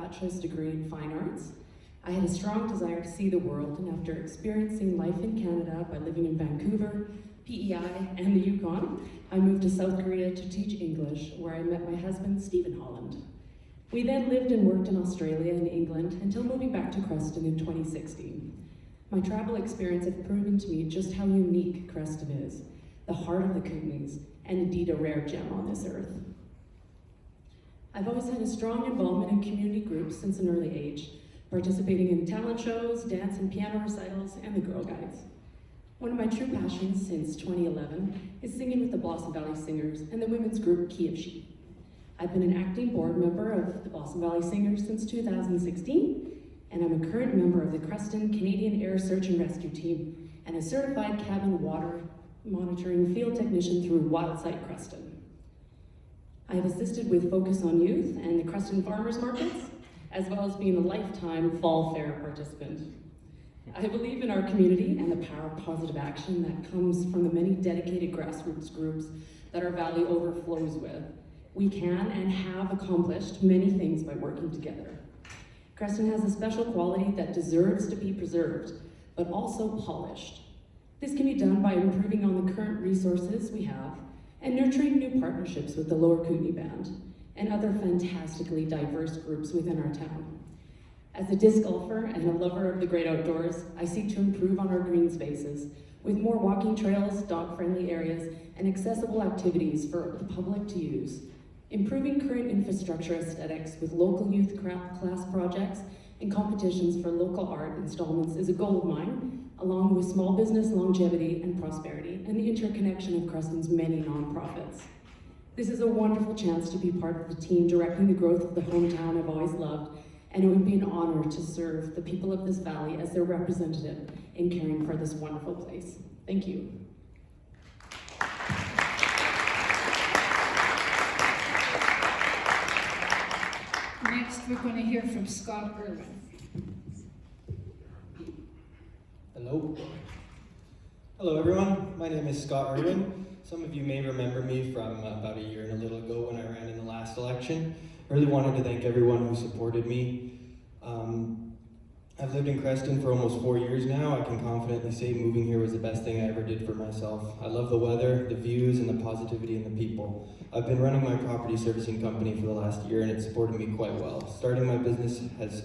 bachelor's degree in fine arts. I had a strong desire to see the world, and after experiencing life in Canada by living in Vancouver, PEI, and the Yukon, I moved to South Korea to teach English, where I met my husband, Stephen Holland. We then lived and worked in Australia and England until moving back to Creston in 2016. My travel experience had proven to me just how unique Creston is, the heart of the Kootenays, and indeed a rare gem on this earth. I've always had a strong involvement in community groups since an early age, participating in talent shows, dance and piano recitals, and the Girl Guides. One of my true passions since 2011 is singing with the Blossom Valley Singers and the women's group Key of She. I've been an acting board member of the Blossom Valley Singers since 2016, and I'm a current member of the Creston Canadian Air Search and Rescue Team and a certified cabin water monitoring field technician through WildSight Creston. I have assisted with Focus on Youth and the Creston Farmers Markets, as well as being a lifetime Fall Fair participant. I believe in our community and the power of positive action that comes from the many dedicated grassroots groups that our valley overflows with. We can and have accomplished many things by working together. Creston has a special quality that deserves to be preserved, but also polished. This can be done by improving on the current resources we have and nurturing new partnerships with the Lower Kootenay Band and other fantastically diverse groups within our town. As a disc golfer and a lover of the great outdoors, I seek to improve on our green spaces with more walking trails, dog-friendly areas, and accessible activities for the public to use. Improving current infrastructure aesthetics with local youth class projects and competitions for local art installments is a goal of mine, along with small business longevity and prosperity and the interconnection of Creston's many nonprofits. This is a wonderful chance to be part of the team directing the growth of the hometown I've always loved, and it would be an honor to serve the people of this valley as their representative in caring for this wonderful place. Thank you. Next, we're going to hear from Scott Irwin. Hello. Hello, everyone. My name is Scott Irwin. Some of you may remember me from about a year and a little ago when I ran in the last election. I really wanted to thank everyone who supported me. I've lived in Creston for almost 4 years now. I can confidently say moving here was the best thing I ever did for myself. I love the weather, the views, and the positivity in the people. I've been running my property servicing company for the last year, and it's supported me quite well. Starting my business has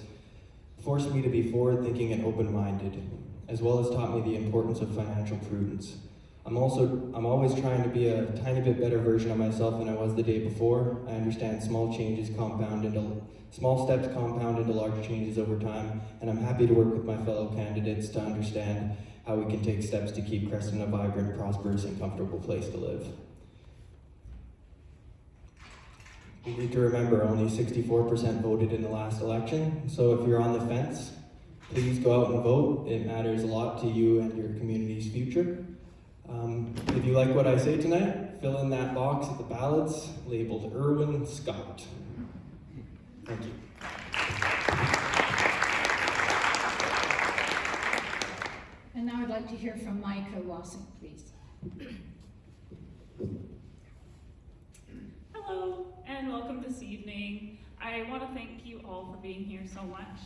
forced me to be forward-thinking and open-minded, as well as taught me the importance of financial prudence. I'm always trying to be a tiny bit better version of myself than I was the day before. I understand small steps compound into large changes over time, and I'm happy to work with my fellow candidates to understand how we can take steps to keep Creston a vibrant, prosperous, and comfortable place to live. We need to remember only 64% voted in the last election, so if you're on the fence, please go out and vote. It matters a lot to you and your community's future. If you like what I say tonight, fill in that box at the ballots labeled Irwin Scott. Thank you. And now I'd like to hear from Micah Wassing, please. Hello, and welcome this evening. I want to thank you all for being here so much.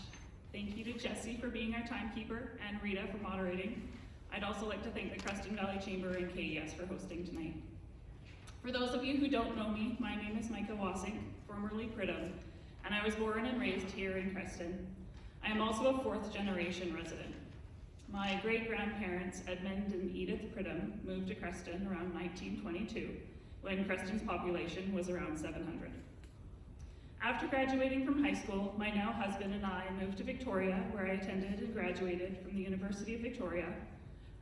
Thank you to Jesse for being our timekeeper and Rita for moderating. I'd also like to thank the Creston Valley Chamber and KES for hosting tonight. For those of you who don't know me, my name is Micah Wassing, formerly Pridham, and I was born and raised here in Creston. I am also a fourth-generation resident. My great-grandparents, Edmund and Edith Pridham, moved to Creston around 1922, when Creston's population was around 700. After graduating from high school, my now husband and I moved to Victoria, where I attended and graduated from the University of Victoria.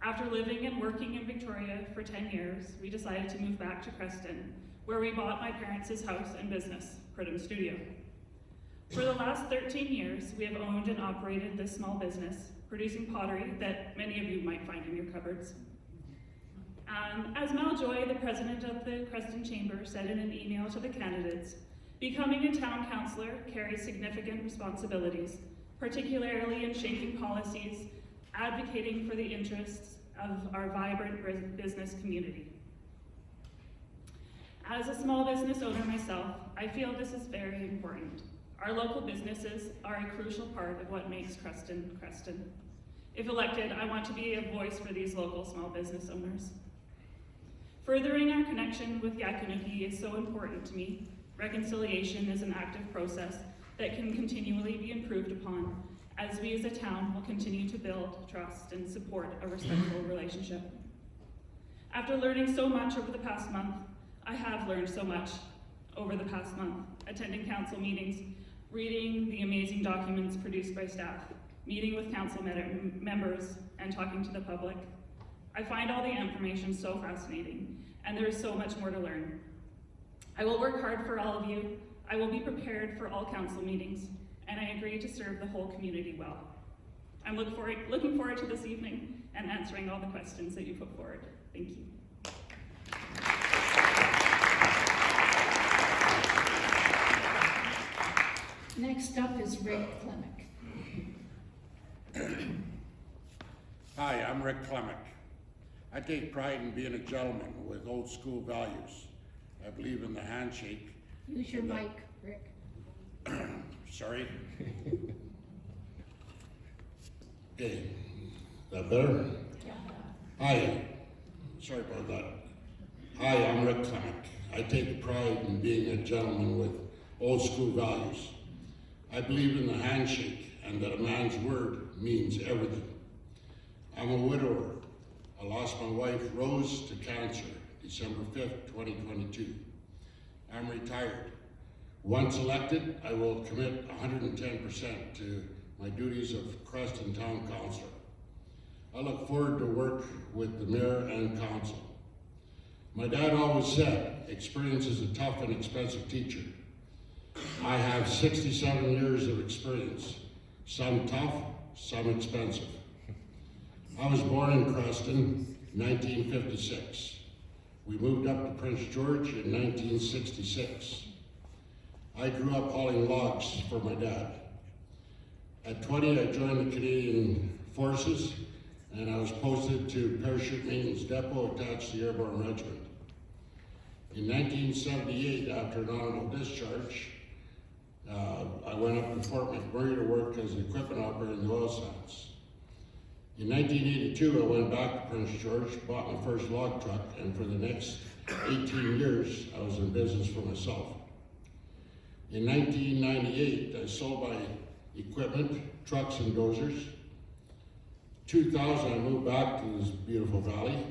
After living and working in Victoria for 10 years, we decided to move back to Creston, where we bought my parents' house and business, Pridham Studio. For the last 13 years, we have owned and operated this small business, producing pottery that many of you might find in your cupboards. As Mal Joy, the president of the Creston Chamber, said in an email to the candidates, becoming a town councillor carries significant responsibilities, particularly in shaping policies, advocating for the interests of our vibrant business community. As a small business owner myself, I feel this is very important. Our local businesses are a crucial part of what makes Creston, Creston. If elected, I want to be a voice for these local small business owners. Furthering our connection with Yakunuki is so important to me. Reconciliation is an active process that can continually be improved upon as we as a town will continue to build trust and support a respectful relationship. After learning so much over the past month, I have learned so much over the past month, attending council meetings, reading the amazing documents produced by staff, meeting with council members, and talking to the public. I find all the information so fascinating, and there is so much more to learn. I will work hard for all of you. I will be prepared for all council meetings, and I agree to serve the whole community well. I'm looking forward to this evening and answering all the questions that you put forward. Thank you. Next up is Rick Clemick. Hi, I'm Rick Clemick. I take pride in being a gentleman with old school values. I believe in the handshake. Use your mic, Rick. Sorry. Okay, that better? Yeah. Hi, sorry about that. Hi, I'm Rick Clemick. I take pride in being a gentleman with old school values. I believe in the handshake and that a man's word means everything. I'm a widower. I lost my wife, Rose, to cancer, December 5th, 2022. I'm retired. Once elected, I will commit 110% to my duties of Creston Town Councillor. I look forward to work with the mayor and council. My dad always said, experience is a tough and expensive teacher. I have 67 years of experience, some tough, some expensive. I was born in Creston, 1956. We moved up to Prince George in 1966. I grew up hauling logs for my dad. At 20, I joined the Canadian Forces, and I was posted to Parachute Maintenance Depot attached to the Airborne Regiment. In 1978, after an honorable discharge, I went up to Fort McMurray to work as an equipment operator in the oil sands. In 1982, I went back to Prince George, bought my first log truck, and for the next 18 years, I was in business for myself. In 1998, I sold my equipment, trucks and dozers. 2000, I moved back to this beautiful valley.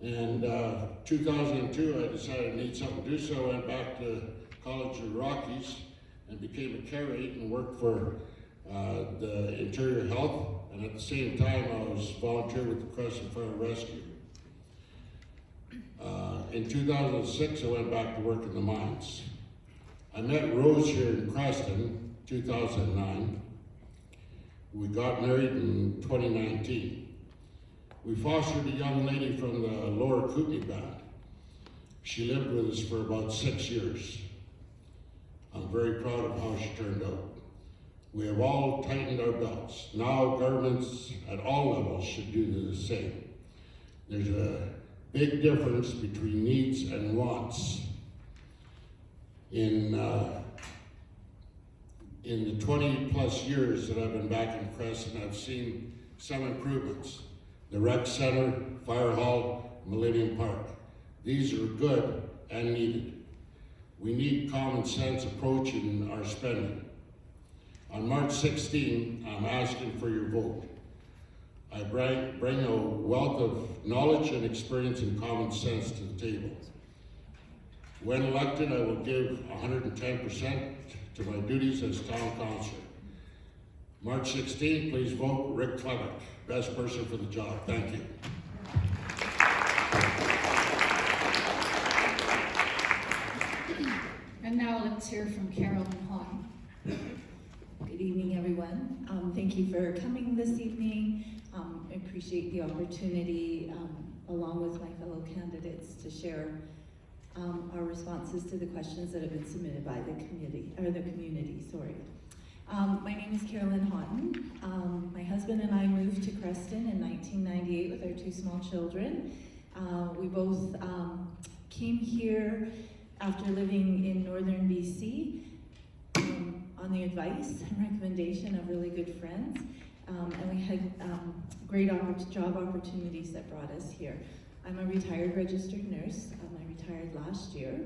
And 2002, I decided I need something to do, so I went back to College of the Rockies and became a carry and worked for the Interior Health, and at the same time I was volunteer with the Creston Fire Rescue. In 2006, I went back to work in the mines. I met Rose here in Creston, 2009. We got married in 2019. We fostered a young lady from the Lower Kootenay band. She lived with us for about 6 years. I'm very proud of how she turned out. We have all tightened our belts. Now governments at all levels should do the same. There's a big difference between needs and wants. In the 20 plus years that I've been back in Creston, I've seen some improvements. The rec center, fire hall, Millennium Park. These are good and needed. We need common sense approach in our spending. On March 16, I'm asking for your vote. I bring a wealth of knowledge and experience and common sense to the table. When elected, I will give 110% to my duties as town councillor. March 16, please vote Rick Clemick, best person for the job. Thank you. And now let's hear from Carolyn Hahn. Good evening, everyone. Thank you for coming this evening. I appreciate the opportunity, along with my fellow candidates, to share our responses to the questions that have been submitted by the community. My name is Carolyn Houghton. My husband and I moved to Creston in 1998 with our 2 small children. We both came here after living in northern BC. on the advice and recommendation of really good friends. And we had great job opportunities that brought us here. I'm a retired registered nurse. I retired last year.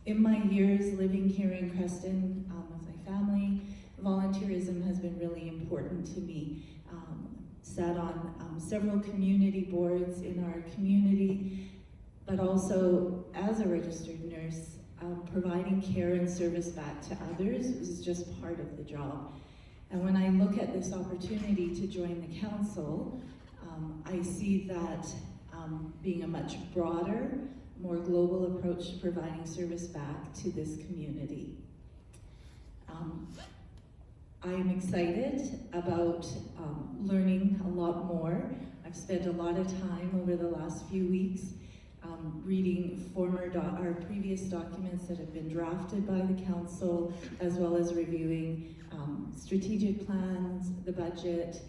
In my years living here in Creston with my family, volunteerism has been really important to me. Sat on several community boards in our community, but also as a registered nurse, providing care and service back to others is just part of the job. And when I look at this opportunity to join the council, I see that being a much broader, more global approach to providing service back to this community. I am excited about learning a lot more. I've spent a lot of time over the last few weeks reading our previous documents that have been drafted by the council, as well as reviewing strategic plans, the budget,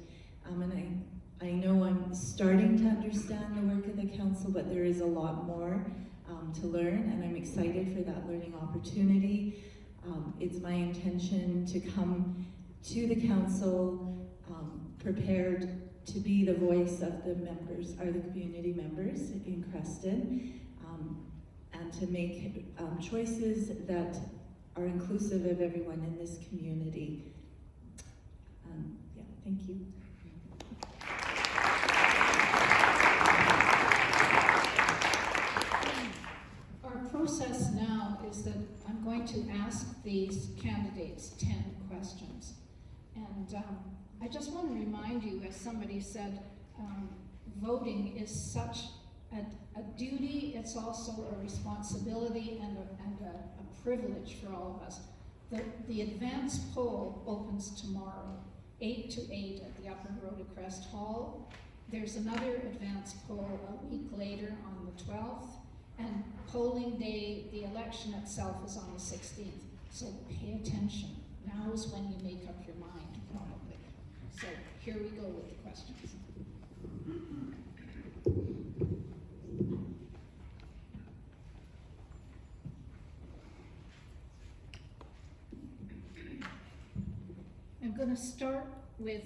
and I know I'm starting to understand the work of the council, but there is a lot more to learn, and I'm excited for that learning opportunity. It's my intention to come to the council prepared to be the voice of the members, or the community members in Creston, and to make choices that are inclusive of everyone in this community. Yeah, thank you. Our process now is that I'm going to ask these candidates 10 questions. And I just want to remind you, as somebody said, voting is such a duty, it's also a responsibility and a privilege for all of us. The advanced poll opens tomorrow, 8 to 8 at the Upper Rhodocrest Hall. There's another advanced poll a week later on the 12th, and polling day, the election itself, is on the 16th. So pay attention. Now is when you make up your mind, probably. So here we go with the questions. I'm going to start with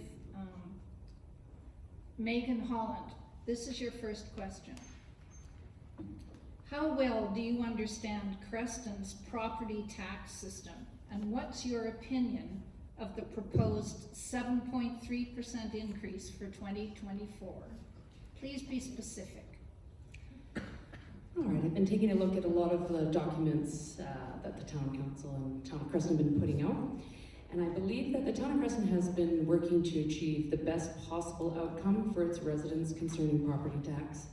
Megan Holland. This is your first question. How well do you understand Creston's property tax system, and what's your opinion of the proposed 7.3% increase for 2024? Please be specific. All right, I've been taking a look at a lot of the documents that the Town Council and Town of Creston have been putting out, and I believe that the Town of Creston has been working to achieve the best possible outcome for its residents concerning property tax.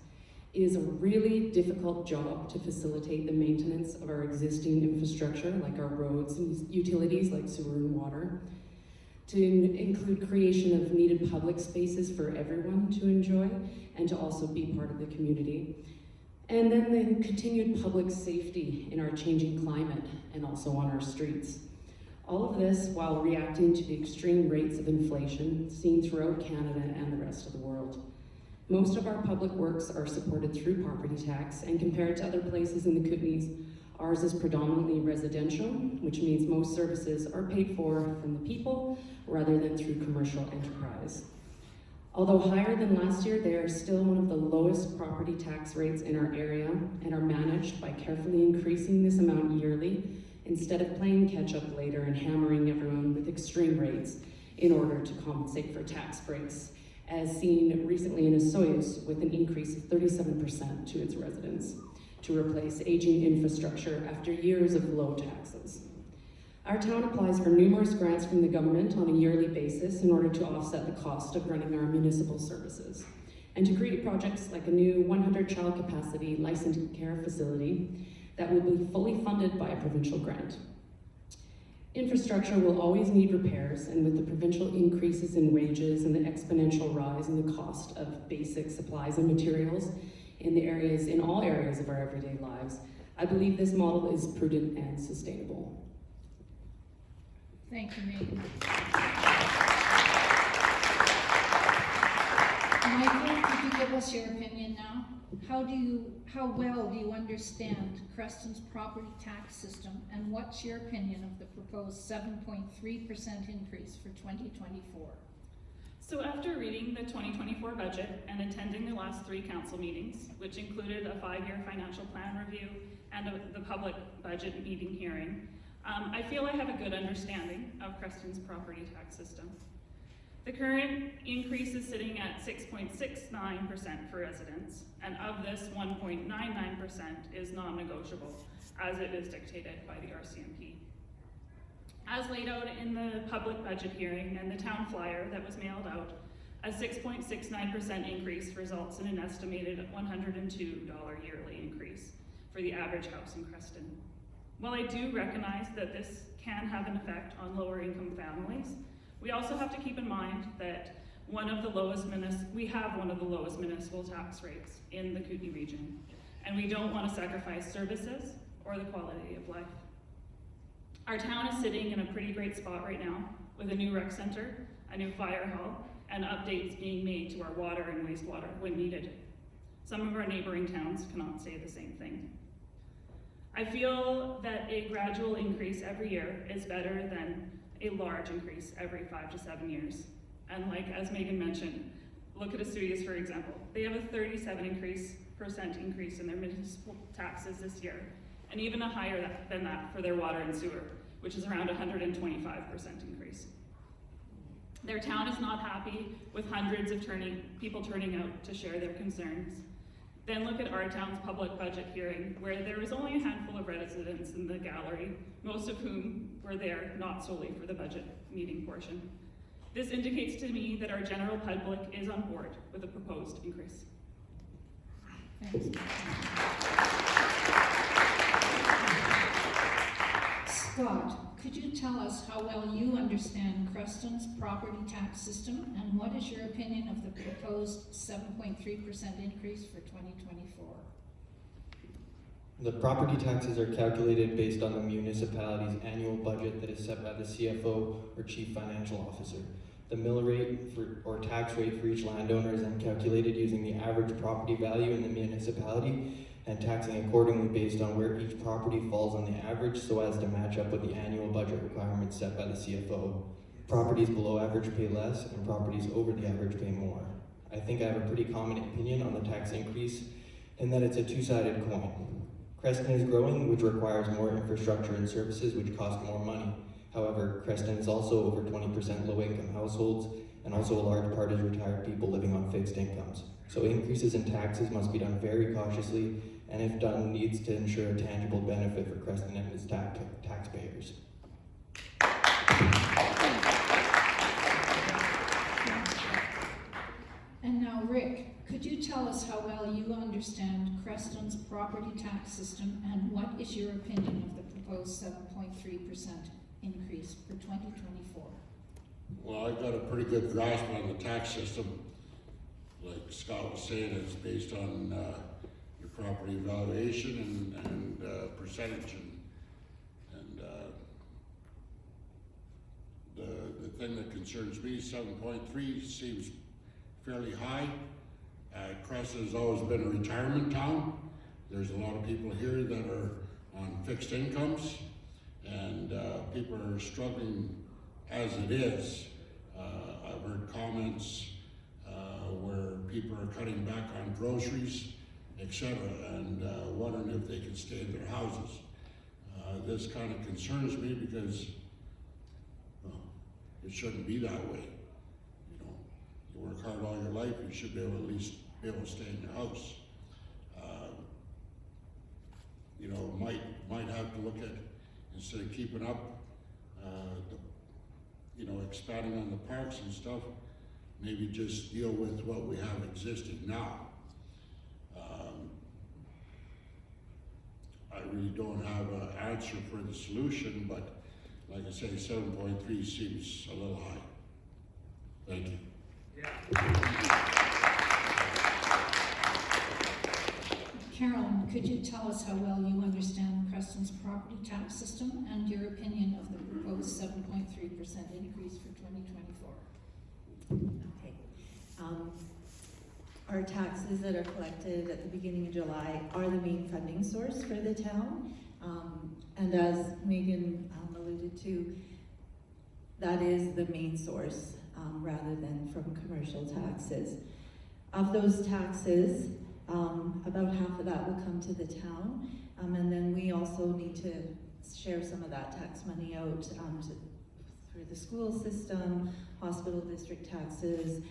It is a really difficult job to facilitate the maintenance of our existing infrastructure, like our roads and utilities like sewer and water, to include creation of needed public spaces for everyone to enjoy and to also be part of the community. And then the continued public safety in our changing climate and also on our streets. All of this while reacting to the extreme rates of inflation seen throughout Canada and the rest of the world. Most of our public works are supported through property tax, and compared to other places in the Kootenays, ours is predominantly residential, which means most services are paid for from the people rather than through commercial enterprise. Although higher than last year, they are still one of the lowest property tax rates in our area and are managed by carefully increasing this amount yearly instead of playing catch up later and hammering everyone with extreme rates in order to compensate for tax breaks, as seen recently in Osoyoos with an increase of 37% to its residents to replace aging infrastructure after years of low taxes. Our town applies for numerous grants from the government on a yearly basis in order to offset the cost of running our municipal services and to create projects like a new 100 child capacity licensed care facility that will be fully funded by a provincial grant. Infrastructure will always need repairs, and with the provincial increases in wages and the exponential rise in the cost of basic supplies and materials in all areas of our everyday lives, I believe this model is prudent and sustainable. Thank you, Megan. Michael, could you give us your opinion now? How well do you understand Creston's property tax system, and what's your opinion of the proposed 7.3% increase for 2024? So after reading the 2024 budget and attending the last 3 council meetings, which included a 5-year financial plan review and the public budget meeting hearing, I feel I have a good understanding of Creston's property tax system. The current increase is sitting at 6.69% for residents, and of this, 1.99% is non-negotiable, as it is dictated by the RCMP. As laid out in the public budget hearing and the town flyer that was mailed out, a 6.69% increase results in an estimated $102 yearly increase for the average house in Creston. While I do recognize that this can have an effect on lower income families, we also have to keep in mind that we have one of the lowest municipal tax rates in the Kootenay region, and we don't want to sacrifice services or the quality of life. Our town is sitting in a pretty great spot right now with a new rec center, a new fire hall, and updates being made to our water and wastewater when needed. Some of our neighboring towns cannot say the same thing. I feel that a gradual increase every year is better than a large increase every 5 to 7 years. And like as Megan mentioned, look at Asturias for example. They have a 37% increase in their municipal taxes this year, and even a higher than that for their water and sewer, which is around 125% increase. Their town is not happy with hundreds of people turning out to share their concerns. Then look at our town's public budget hearing, where there was only a handful of residents in the gallery, most of whom were there not solely for the budget meeting portion. This indicates to me that our general public is on board with the proposed increase. Thanks. Scott, could you tell us how well you understand Creston's property tax system, and what is your opinion of the proposed 7.3% increase for 2024? The property taxes are calculated based on the municipality's annual budget that is set by the CFO or Chief Financial Officer. The mill rate or tax rate for each landowner is then calculated using the average property value in the municipality and taxing accordingly based on where each property falls on the average so as to match up with the annual budget requirements set by the CFO. Properties below average pay less and properties over the average pay more. I think I have a pretty common opinion on the tax increase in that it's a two-sided coin. Creston is growing, which requires more infrastructure and services which cost more money. However, Creston is also over 20% low-income households, and also a large part is retired people living on fixed incomes. So increases in taxes must be done very cautiously, and if done, needs to ensure a tangible benefit for Creston and its taxpayers. And now, Rick, could you tell us how well you understand Creston's property tax system, and what is your opinion of the proposed 7.3% increase for 2024? Well, I've got a pretty good grasp on the tax system. Like Scott was saying, it's based on your property valuation and percentage. And the thing that concerns me, 7.3 seems fairly high. Creston has always been a retirement town. There's a lot of people here that are on fixed incomes, and people are struggling as it is. I've heard comments where people are cutting back on groceries, etc., and wondering if they can stay in their houses. This kind of concerns me because it shouldn't be that way. You know, you work hard all your life, you should be able to at least be able to stay in your house. You know, might have to look at, instead of keeping up, expanding on the parks and stuff, maybe just deal with what we have existing now. I really don't have an answer for the solution, but like I say, 7.3 seems a little high. Thank you. Carolyn, could you tell us how well you understand Creston's property tax system and your opinion of the proposed 7.3% increase for 2024? Okay. our taxes that are collected at the beginning of July are the main funding source for the town. And as Megan alluded to, that is the main source rather than from commercial taxes. Of those taxes, about half of that will come to the town, and then we also need to share some of that tax money out through the school system, hospital district taxes,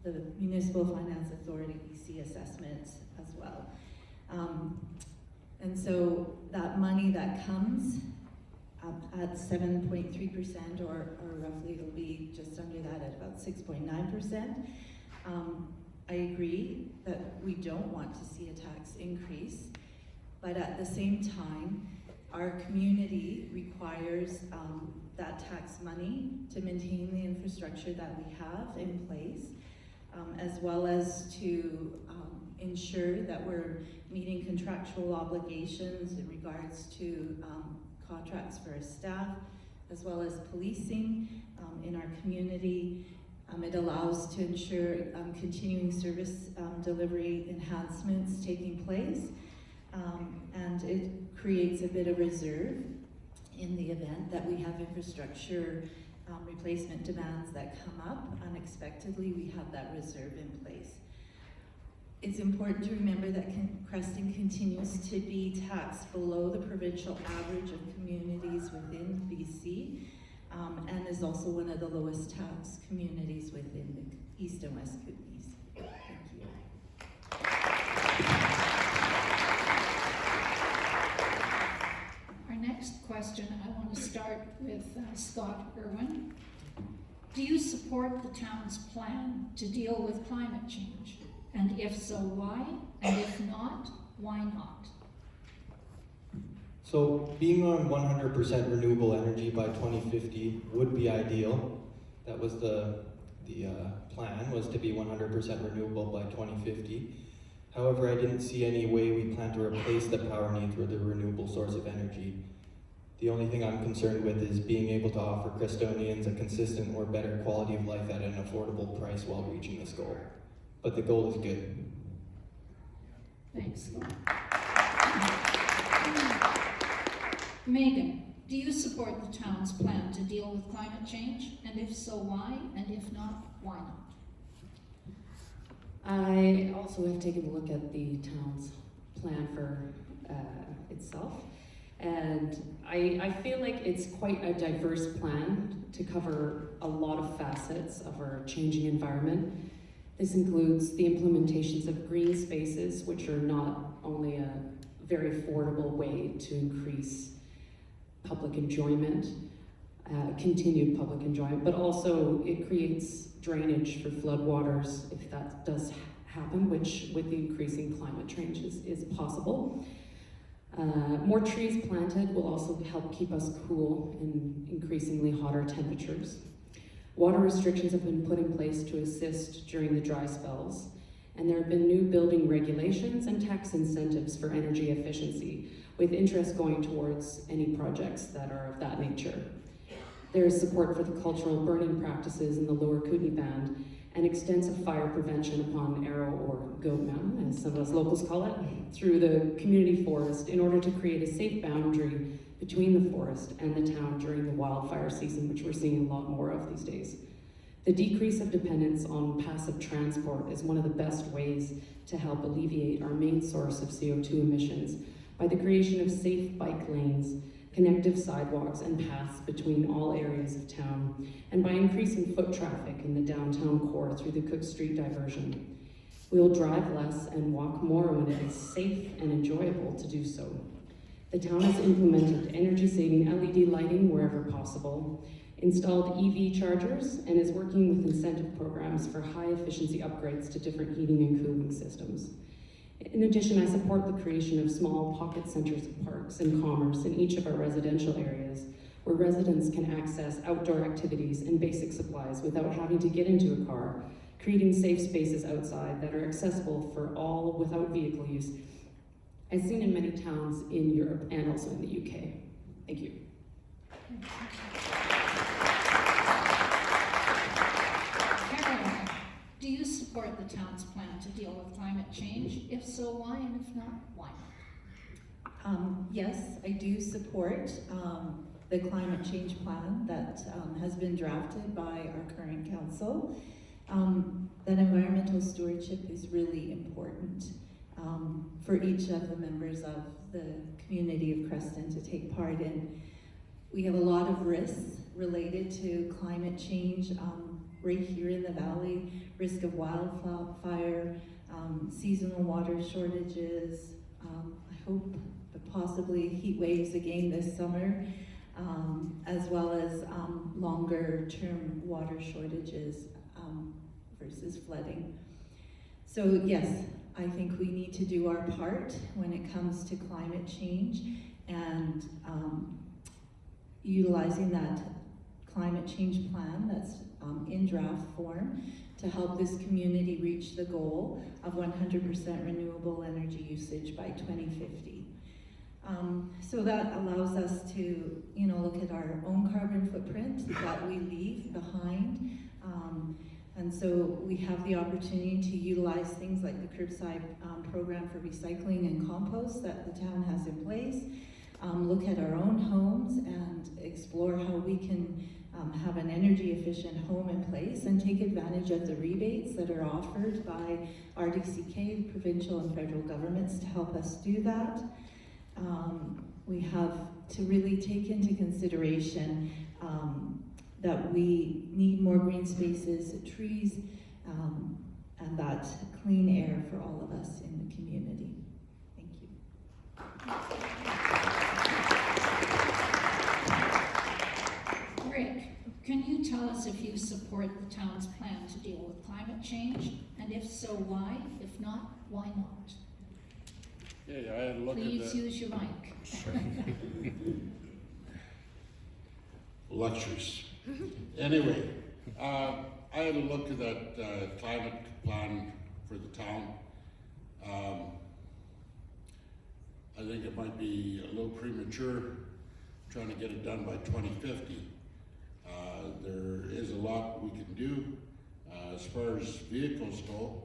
the Municipal Finance Authority, BC assessments as well. And so that money that comes at 7.3%, or roughly it'll be just under that at about 6.9%. I agree that we don't want to see a tax increase, but at the same time, our community requires that tax money to maintain the infrastructure that we have in place, as well as to ensure that we're meeting contractual obligations in regards to contracts for our staff, as well as policing in our community. It allows to ensure continuing service delivery enhancements taking place, and it creates a bit of reserve in the event that we have infrastructure replacement demands that come up unexpectedly. We have that reserve in place. It's important to remember that Creston continues to be taxed below the provincial average of communities within BC, and is also one of the lowest tax communities within the East and West Kootenays. Thank you. Our next question, I want to start with Scott Irwin. Do you support the town's plan to deal with climate change? And if so, why? And if not, why not? So being on 100% renewable energy by 2050 would be ideal. That was the plan, was to be 100% renewable by 2050. However, I didn't see any way we plan to replace the power needs with a renewable source of energy. The only thing I'm concerned with is being able to offer Crestonians a consistent or better quality of life at an affordable price while reaching this goal. But the goal is good. Thanks, Scott. Megan, do you support the town's plan to deal with climate change? And if so, why? And if not, why not? I also have taken a look at the town's plan for itself, and I feel like it's quite a diverse plan to cover a lot of facets of our changing environment. This includes the implementations of green spaces, which are not only a very affordable way to increase public enjoyment, continued public enjoyment, but also it creates drainage for floodwaters if that does happen, which with the increasing climate change is possible. More trees planted will also help keep us cool in increasingly hotter temperatures. Water restrictions have been put in place to assist during the dry spells, and there have been new building regulations and tax incentives for energy efficiency, with interest going towards any projects that are of that nature. There is support for the cultural burning practices in the Lower Kootenay Band and extensive fire prevention upon Arrow or Goat Mountain, as some of us locals call it, through the community forest in order to create a safe boundary between the forest and the town during the wildfire season, which we're seeing a lot more of these days. The decrease of dependence on passive transport is one of the best ways to help alleviate our main source of CO2 emissions by the creation of safe bike lanes, connective sidewalks and paths between all areas of town, and by increasing foot traffic in the downtown core through the Cook Street diversion. We will drive less and walk more when it is safe and enjoyable to do so. The town has implemented energy-saving LED lighting wherever possible, installed EV chargers, and is working with incentive programs for high-efficiency upgrades to different heating and cooling systems. In addition, I support the creation of small pocket centers of parks and commerce in each of our residential areas, where residents can access outdoor activities and basic supplies without having to get into a car, creating safe spaces outside that are accessible for all without vehicle use, as seen in many towns in Europe and also in the UK. Thank you. Caroline, do you support the the town's plan to deal with climate change? If so, why? And if not, why not? Yes, I do support the climate change plan that has been drafted by our current council. That environmental stewardship is really important for each of the members of the community of Creston to take part in. We have a lot of risks related to climate change right here in the valley, risk of wildfire, seasonal water shortages, I hope possibly heat waves again this summer, as well as longer term water shortages versus flooding. So yes, I think we need to do our part when it comes to climate change and utilizing that climate change plan that's in draft form to help this community reach the goal of 100% renewable energy usage by 2050. So that allows us to, look at our own carbon footprint that we leave behind. And so we have the opportunity to utilize things like the curbside program for recycling and compost that the town has in place. Look at our own homes and explore how we can have an energy efficient home in place and take advantage of the rebates that are offered by RDCK, provincial and federal governments to help us do that. We have to really take into consideration that we need more green spaces, trees, and that clean air for all of us in the community. Thank you. Rick, can you tell us if you support the town's plan to deal with climate change? And if so, why? If not, why not? Yeah, I had a look Please at that. use your mic. Luxuries. Anyway, I had a look at that climate plan for the town. I think it might be a little premature trying to get it done by 2050. There is a lot we can do. As far as vehicles go,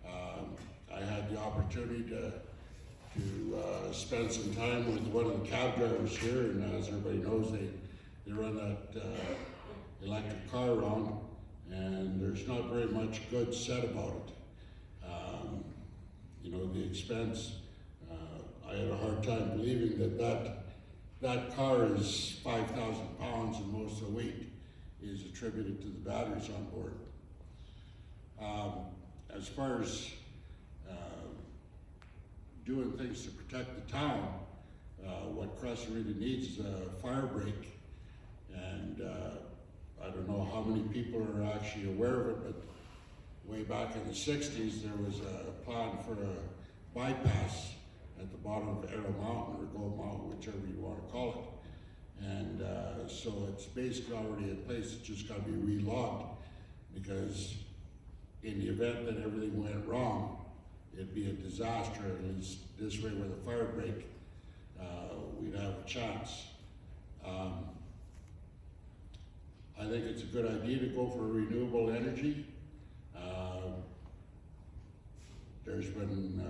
I had the opportunity to spend some time with one of the cab drivers here, and as everybody knows, they run that electric car around, and there's not very much good said about it. The expense, I had a hard time believing that car is 5,000 pounds and most of the weight is attributed to the batteries on board. As far as doing things to protect the town, what Creston really needs is a fire break. And I don't know how many people are actually aware of it, but way back in the 60s, there was a plan for a bypass at the bottom of Arrow Mountain or Gold Mountain, whichever you want to call it. And so it's basically already in place. It's just got to be relogged, because in the event that everything went wrong, it'd be a disaster. At least this way with a fire break, we'd have a chance. I think it's a good idea to go for renewable energy. There's been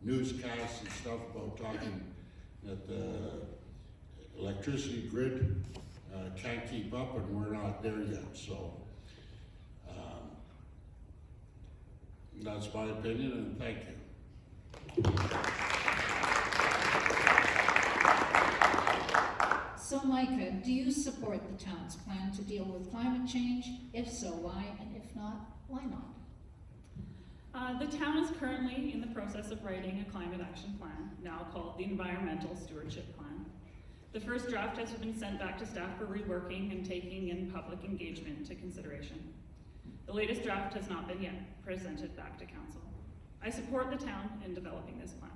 newscasts and stuff about talking that the electricity grid can't keep up, and we're not there yet. So that's my opinion, and thank you. So Micah, do you support the town's plan to deal with climate change? If so, why? And if not, why not? The town is currently in the process of writing a climate action plan, now called the Environmental Stewardship Plan. The first draft has been sent back to staff for reworking and taking in public engagement into consideration. The latest draft has not been yet presented back to council. I support the town in developing this plan.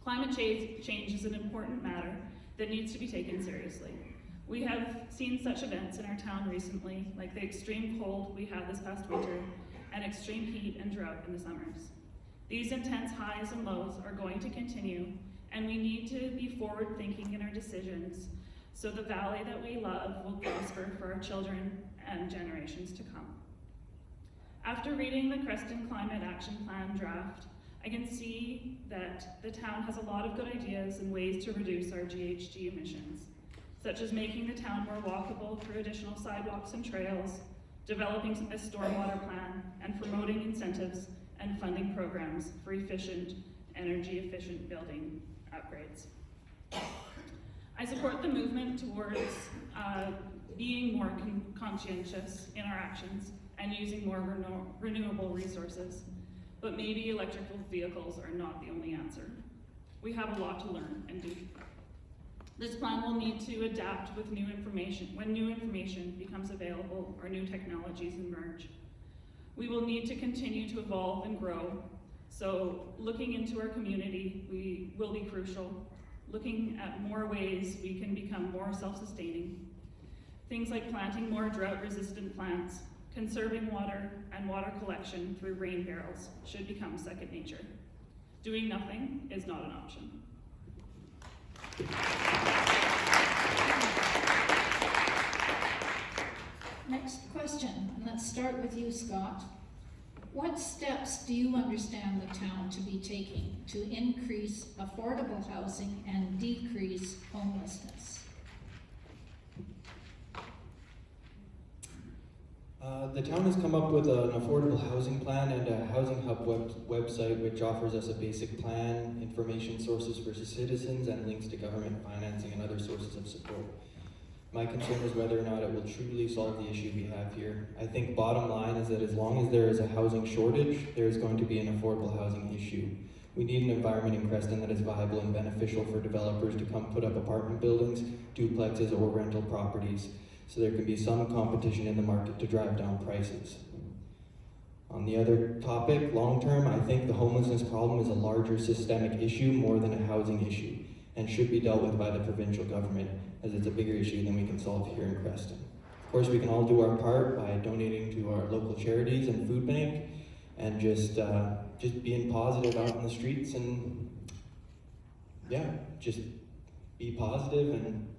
Climate change is an important matter that needs to be taken seriously. We have seen such events in our town recently, like the extreme cold we had this past winter and extreme heat and drought in the summers. These intense highs and lows are going to continue, and we need to be forward-thinking in our decisions so the valley that we love will prosper for our children and generations to come. After reading the Creston Climate Action Plan draft, I can see that the town has a lot of good ideas and ways to reduce our GHG emissions, such as making the town more walkable through additional sidewalks and trails, developing a stormwater plan, and promoting incentives and funding programs for energy-efficient building upgrades. I support the movement towards being more conscientious in our actions and using more renewable resources, but maybe electrical vehicles are not the only answer. We have a lot to learn and do. This plan will need to adapt with new information when new information becomes available or new technologies emerge. We will need to continue to evolve and grow, so looking into our community will be crucial. Looking at more ways we can become more self-sustaining. Things like planting more drought-resistant plants, conserving water, and water collection through rain barrels should become second nature. Doing nothing is not an option. Next question, and let's start with you, Scott. What steps do you understand the town to be taking to increase affordable housing and decrease homelessness? The town has come up with an affordable housing plan and a housing hub website which offers us a basic plan, information sources for citizens, and links to government financing and other sources of support. My concern is whether or not it will truly solve the issue we have here. I think bottom line is that as long as there is a housing shortage, there is going to be an affordable housing issue. We need an environment in Creston that is viable and beneficial for developers to come put up apartment buildings, duplexes, or rental properties, so there can be some competition in the market to drive down prices. On the other topic, long term, I think the homelessness problem is a larger systemic issue more than a housing issue, and should be dealt with by the provincial government, as it's a bigger issue than we can solve here in Creston. Of course, we can all do our part by donating to our local charities and food bank, and just being positive out in the streets, and yeah, just be positive and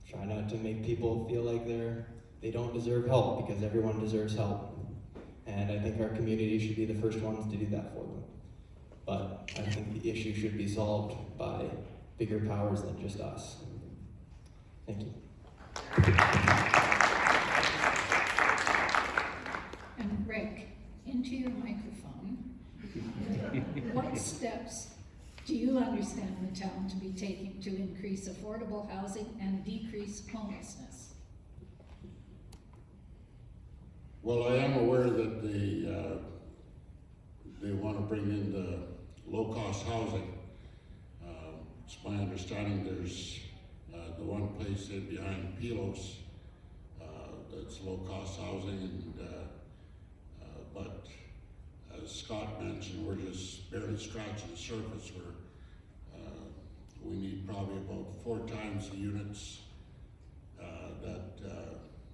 try not to make people feel like they don't deserve help, because everyone deserves help. And I think our community should be the first ones to do that for them. But I think the issue should be solved by bigger powers than just us. Thank you. And Rick, into your microphone. What steps do you understand the town to be taking to increase affordable housing and decrease homelessness? Well, I am aware that they want to bring in the low-cost housing. It's my understanding there's the one place in behind Pilos that's low-cost housing, and but as Scott mentioned, we're just barely scratching the surface. We need probably about 4 times the units that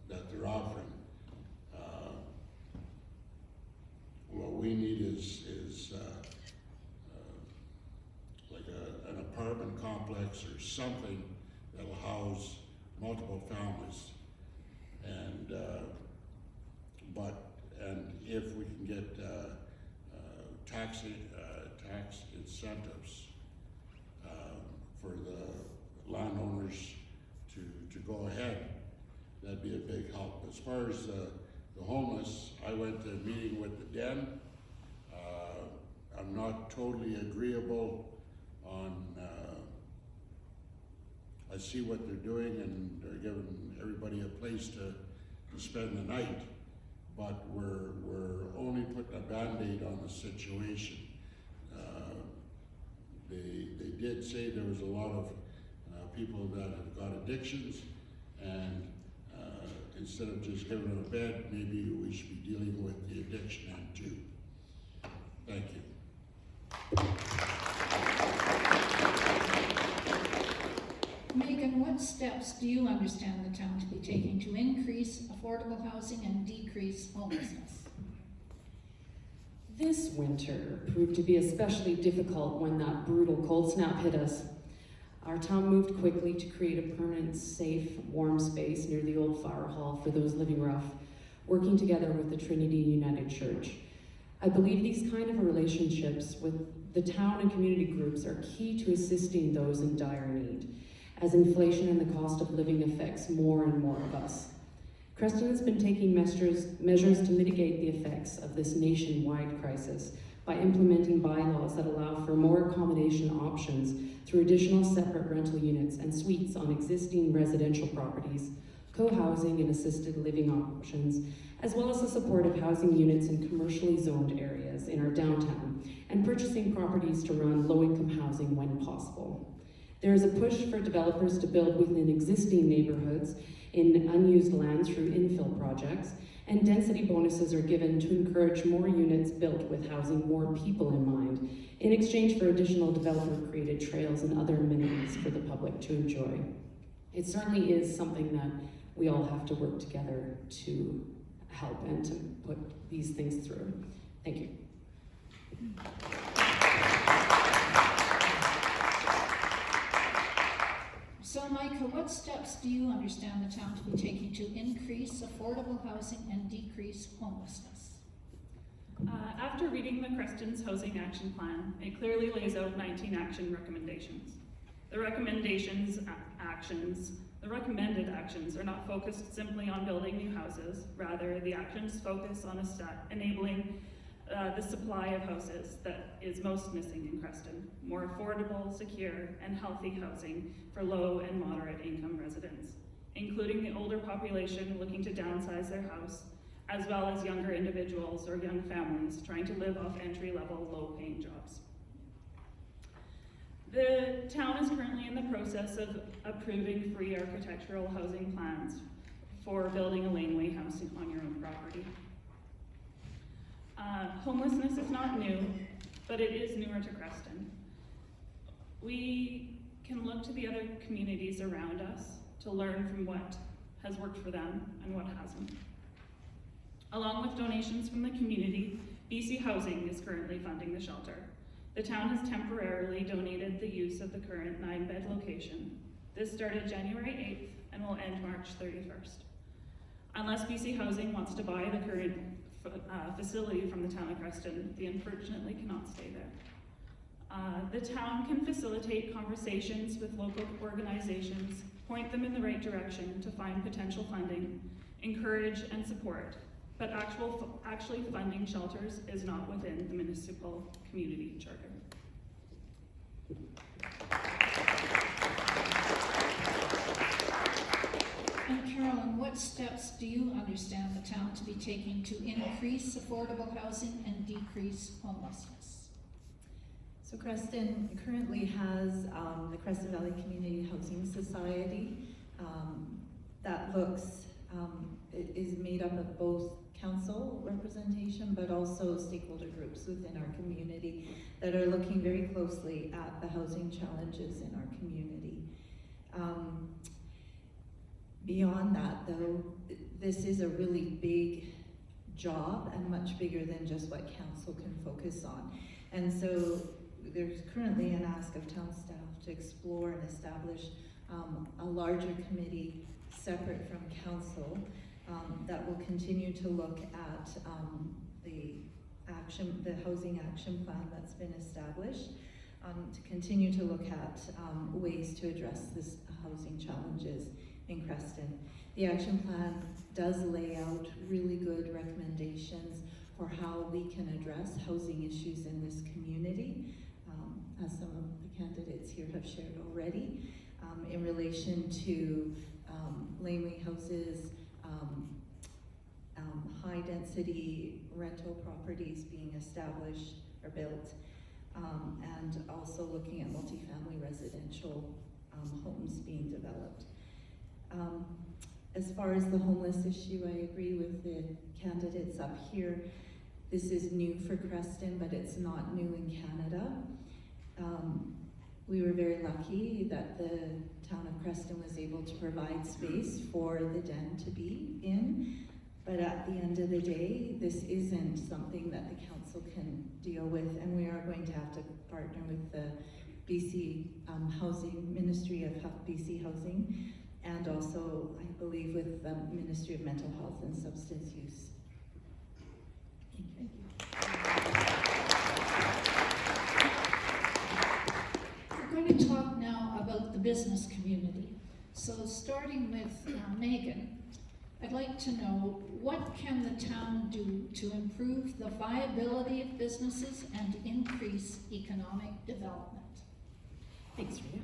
they're offering. What we need is like an apartment complex or something that'll house multiple families, and if we can get tax incentives for the landowners to go ahead, that'd be a big help. As far as the homeless, I went to a meeting with the Den. I'm not totally agreeable on, I see what they're doing, and they're giving everybody a place to spend the night, but we're only putting a Band-Aid on the situation. They did say there was a lot of people that have got addictions, and instead of just giving them a bed, maybe we should be dealing with the addiction end too. Thank you. Megan, what steps do you understand the town to be taking to increase affordable housing and decrease homelessness? This winter proved to be especially difficult when that brutal cold snap hit us. Our town moved quickly to create a permanent, safe, warm space near the old fire hall for those living rough. working together with the Trinity United Church. I believe these kind of relationships with the town and community groups are key to assisting those in dire need, as inflation and the cost of living affects more and more of us. Creston has been taking measures to mitigate the effects of this nationwide crisis by implementing bylaws that allow for more accommodation options through additional separate rental units and suites on existing residential properties, co-housing and assisted living options, as well as the support of housing units in commercially zoned areas in our downtown, and purchasing properties to run low-income housing when possible. There is a push for developers to build within existing neighborhoods in unused land through infill projects, and density bonuses are given to encourage more units built with housing more people in mind, in exchange for additional developer-created trails and other amenities for the public to enjoy. It certainly is something that we all have to work together to help and to put these things through. Thank you. So, Micah, what steps do you understand the town to be taking to increase affordable housing and decrease homelessness? After reading the Creston's Housing Action Plan, it clearly lays out 19 action recommendations. The recommended actions are not focused simply on building new houses. Rather, the actions focus on enabling the supply of houses that is most missing in Creston: more affordable, secure, and healthy housing for low and moderate income residents, including the older population looking to downsize their house, as well as younger individuals or young families trying to live off entry-level, low-paying jobs. The town is currently in the process of approving free architectural housing plans for building a laneway house on your own property. Homelessness is not new, but it is newer to Creston. We can look to the other communities around us to learn from what has worked for them and what hasn't. Along with donations from the community, BC Housing is currently funding the shelter. The town has temporarily donated the use of the current 9-bed location. This started January 8th and will end March 31st. Unless BC Housing wants to buy the current facility from the town of Creston, they unfortunately cannot stay there. The town can facilitate conversations with local organizations, point them in the right direction to find potential funding, encourage and support, but actually funding shelters is not within the municipal community charter. And Carolyn, what steps do you understand the town to be taking to increase affordable housing and decrease homelessness? So Creston currently has the Creston Valley Community Housing Society that is made up of both council representation but also stakeholder groups within our community that are looking very closely at the housing challenges in our community. Beyond that, though, this is a really big job and much bigger than just what council can focus on. And so there's currently an ask of town staff to explore and establish a larger committee separate from council that will continue to look at the housing action plan that's been established, to continue to look at ways to address this housing challenges in Creston. The action plan does lay out really good recommendations for how we can address housing issues in this community, as some of the candidates here have shared already, in relation to laneway houses, high density rental properties being established or built, and also looking at multifamily residential homes being developed. As far as the homeless issue, I agree with the candidates up here. This is new for Creston, but it's not new in Canada. We were very lucky that the town of Creston was able to provide space for the den to be in, but at the end of the day, this isn't something that the council can deal with, and we are going to have to partner with the BC Housing, Ministry of BC Housing, and also, I believe, with the Ministry of Mental Health and Substance Use. Thank you. We're going to talk now about the business community. So starting with Megan, I'd like to know, what can the town do to improve the viability of businesses and increase economic development? Thanks, Rita.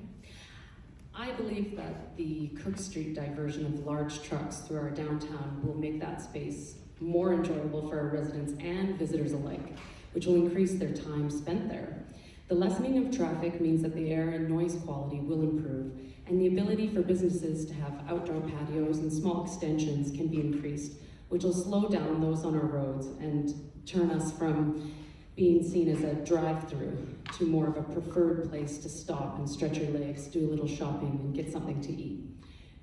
I believe that the Cook Street diversion of large trucks through our downtown will make that space more enjoyable for our residents and visitors alike, which will increase their time spent there. The lessening of traffic means that the air and noise quality will improve, and the ability for businesses to have outdoor patios and small extensions can be increased, which will slow down those on our roads and turn us from being seen as a drive-through to more of a preferred place to stop and stretch your legs, do a little shopping, and get something to eat.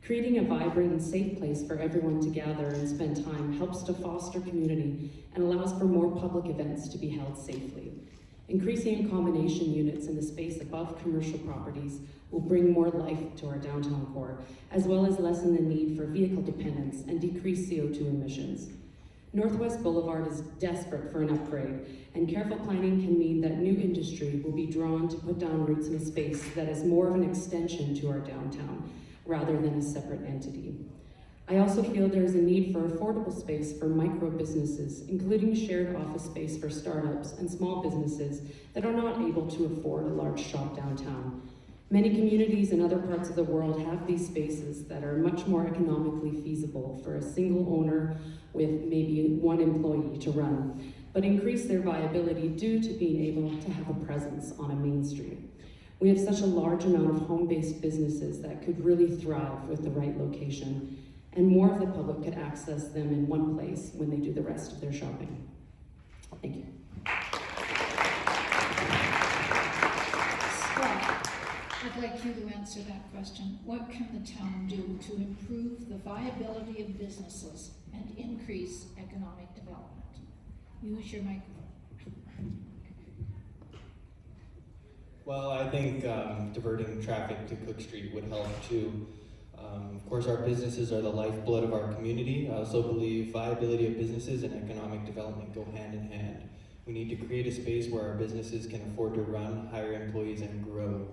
Creating a vibrant and safe place for everyone to gather and spend time helps to foster community and allows for more public events to be held safely. Increasing accommodation units in the space above commercial properties will bring more life to our downtown core, as well as lessen the need for vehicle dependence and decrease CO2 emissions. Northwest Boulevard is desperate for an upgrade, and careful planning can mean that new industry will be drawn to put down roots in a space that is more of an extension to our downtown, rather than a separate entity. I also feel there is a need for affordable space for micro businesses, including shared office space for startups and small businesses that are not able to afford a large shop downtown. Many communities in other parts of the world have these spaces that are much more economically feasible for a single owner with maybe one employee to run, but increase their viability due to being able to have a presence on a main street. We have such a large amount of home-based businesses that could really thrive with the right location, and more of the public could access them in one place when they do the rest of their shopping. Thank you. Scott, I'd like you to answer that question. What can the town do to improve the viability of businesses and increase economic development? Use your microphone. Well, I think diverting traffic to Cook Street would help too. Of course, our businesses are the lifeblood of our community. I also believe viability of businesses and economic development go hand in hand. We need to create a space where our businesses can afford to run, hire employees, and grow.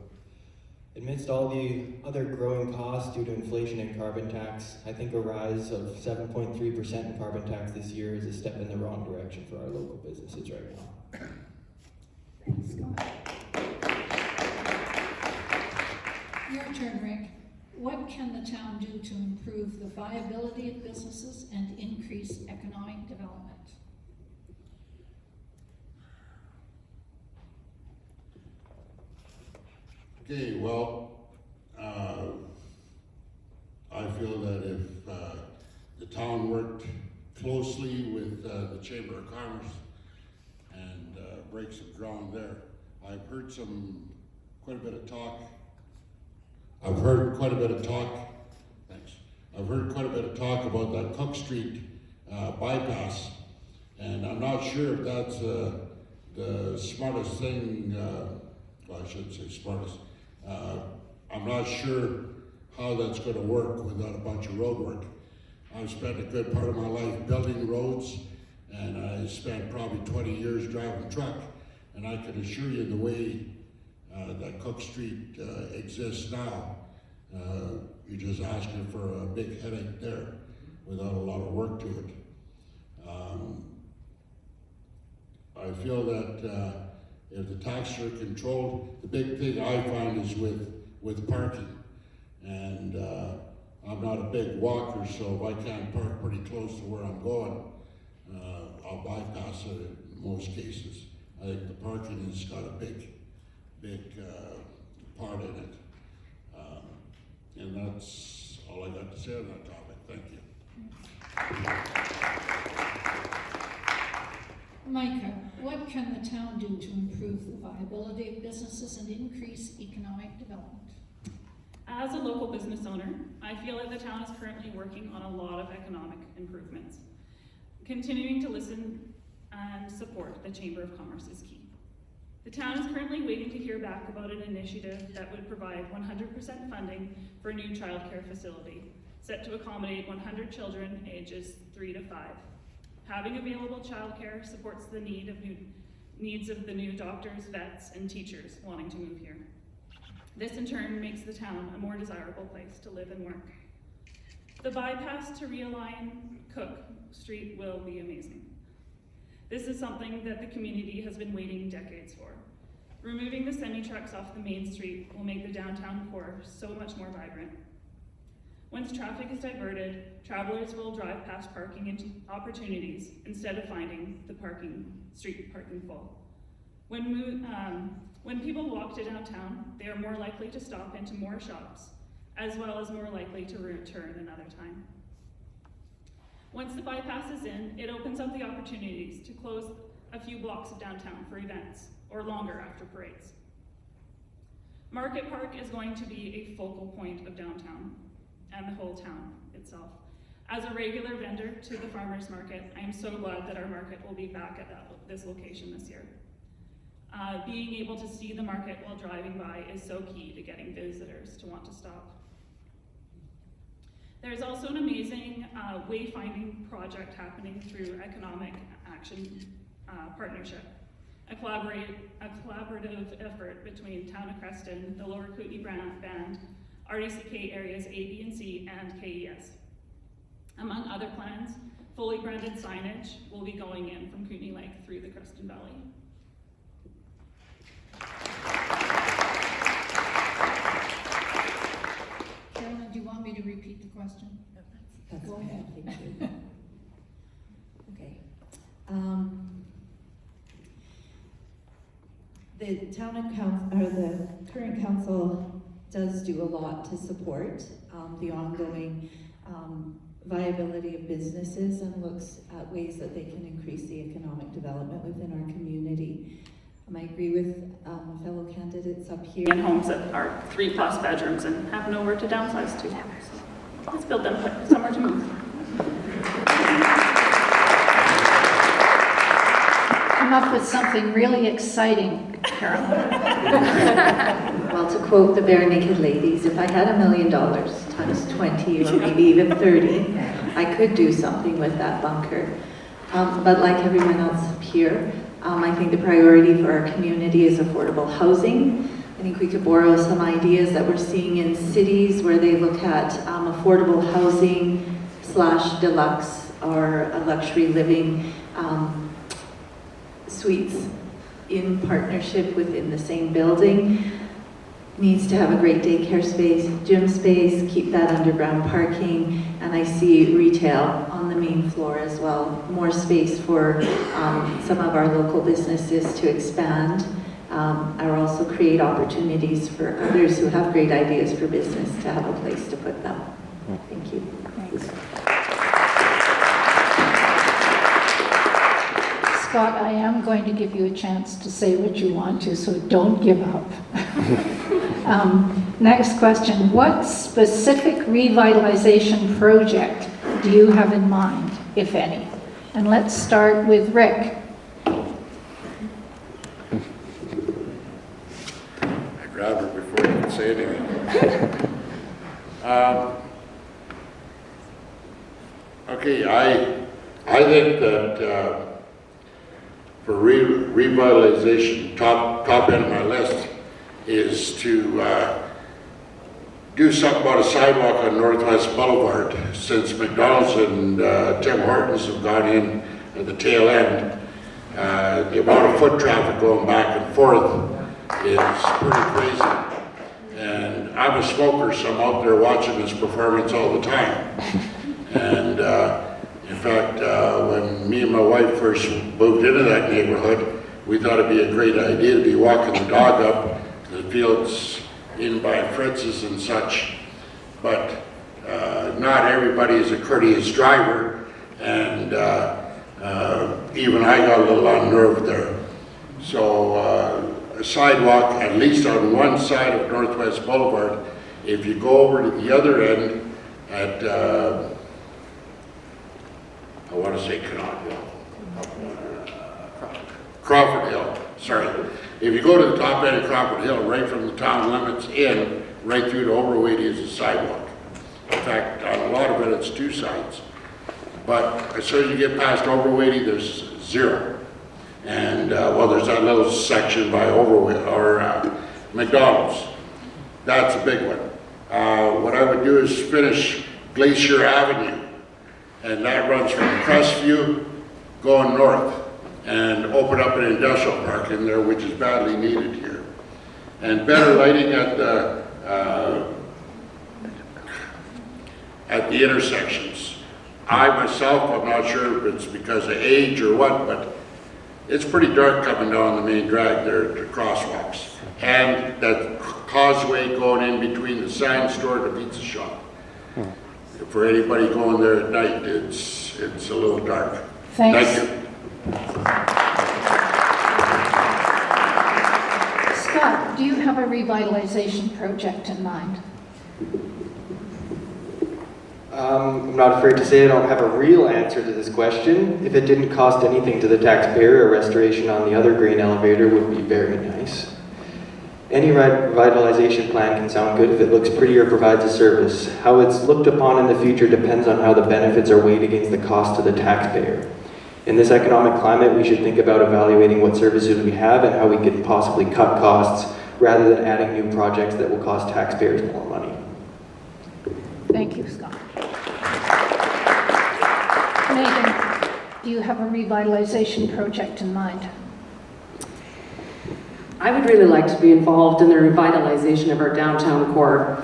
Amidst all the other growing costs due to inflation and carbon tax, I think a rise of 7.3% in carbon tax this year is a step in the wrong direction for our local businesses right now. Thanks, Scott. Your turn, Rick. What can the town do to improve the viability of businesses and increase economic development? Okay, well, I feel that if the town worked closely with the Chamber of Commerce and break some ground there, I've heard quite a bit of talk. I've heard quite a bit of talk about that Cook Street bypass, and I'm not sure if that's the smartest thing. Well, I shouldn't say smartest. I'm not sure how that's going to work without a bunch of road work. I've spent a good part of my life building roads, and I spent probably 20 years driving truck, and I can assure you the way that Cook Street exists now, you're just asking for a big headache there without a lot of work to it. I feel that if the taxes are controlled, the big thing I find is with parking. And I'm not a big walker, so if I can't park pretty close to where I'm going, I'll bypass it in most cases. I think the parking has got a big part in it. And that's all I got to say on that topic. Thank you. Micah, what can the town do to improve the viability of businesses and increase economic development? As a local business owner, I feel like the town is currently working on a lot of economic improvements. Continuing to listen and support the Chamber of Commerce is key. The town is currently waiting to hear back about an initiative that would provide 100% funding for a new childcare facility, set to accommodate 100 children ages 3 to 5. Having available childcare supports the needs of the new doctors, vets, and teachers wanting to move here. This in turn makes the town a more desirable place to live and work. The bypass to realign Cook Street will be amazing. This is something that the community has been waiting decades for. Removing the semi-trucks off the main street will make the downtown core so much more vibrant. Once traffic is diverted, travelers will drive past parking opportunities instead of finding the street parking full. When people walk to downtown, they are more likely to stop into more shops, as well as more likely to return another time. Once the bypass is in, it opens up the opportunities to close a few blocks of downtown for events, or longer after parades. Market Park is going to be a focal point of downtown and the whole town itself. As a regular vendor to the farmers market, I am so glad that our market will be back at this location this year. Being able to see the market while driving by is so key to getting visitors to want to stop. There's also an amazing wayfinding project happening through Economic Action Partnership, a collaborative effort between Town of Creston, the Lower Kootenay Band, RDCK areas A, B, and C, and KES. Among other plans, fully branded signage will be going in from Kootenay Lake through the Creston Valley. Carolyn, do you want me to repeat the question? That's Go okay, ahead. thank you. Okay. The town and council, or the current council does do a lot to support the ongoing viability of businesses and looks at ways that they can increase the economic development within our community. I agree with fellow candidates up here. And homes that are 3+ bedrooms and have nowhere to downsize to. Let's build them somewhere to move. Come up with something really exciting, Carolyn. Well, to quote the Bare Naked Ladies, if I had $1 million times 20 or maybe even 30, I could do something with that bunker. But like everyone else up here, I think the priority for our community is affordable housing. I think we could borrow some ideas that we're seeing in cities where they look at affordable housing / deluxe or a luxury living suites in partnership within the same building. Needs to have a great daycare space, gym space, keep that underground parking, and I see retail on the main floor as well. More space for some of our local businesses to expand, or also create opportunities for others who have great ideas for business to have a place to put them. Thank you. Thanks. Scott, I am going to give you a chance to say what you want to, so don't give up. Next question, what specific revitalization project do you have in mind, if any? And let's start with Rick. I grabbed her before you could say anything. Okay, I think that for revitalization, top end of my list is to do something about a sidewalk on Northwest Boulevard. Since McDonald's and Tim Hortons have gone in at the tail end, the amount of foot traffic going back and forth is pretty crazy. And I'm a smoker, so I'm out there watching this performance all the time. And in fact, when me and my wife first moved into that neighborhood, we thought it'd be a great idea to be walking the dog up the fields in by Fritz's and such, but not everybody is a courteous driver, and even I got a little unnerved there. So a sidewalk, at least on one side of Northwest Boulevard. If you go over to the other end at, I want to say Crawford Hill, sorry. If you go to the top end of Crawford Hill, right from the town limits in, right through to Overweight is a sidewalk. In fact, on a lot of it, it's two sides. But as soon as you get past Overweight, there's zero. And, well, there's that little section by Overweight, or McDonald's. That's a big one. What I would do is finish Glacier Avenue, and that runs from Crestview going north, and open up an industrial park in there, which is badly needed here. And better lighting at the intersections. I myself, I'm not sure if it's because of age or what, but it's pretty dark coming down the main drag there to crosswalks. And that causeway going in between the sand store and the pizza shop. For anybody going there at night, it's a little dark. Thanks. Thank you. Scott, do you have a revitalization project in mind? I'm not afraid to say I don't have a real answer to this question. If it didn't cost anything to the taxpayer, a restoration on the other grain elevator would be very nice. Any revitalization plan can sound good if it looks pretty or provides a service. How it's looked upon in the future depends on how the benefits are weighed against the cost to the taxpayer. In this economic climate, we should think about evaluating what services we have and how we can possibly cut costs rather than adding new projects that will cost taxpayers more money. Thank you, Scott. Megan, do you have a revitalization project in mind? I would really like to be involved in the revitalization of our downtown core.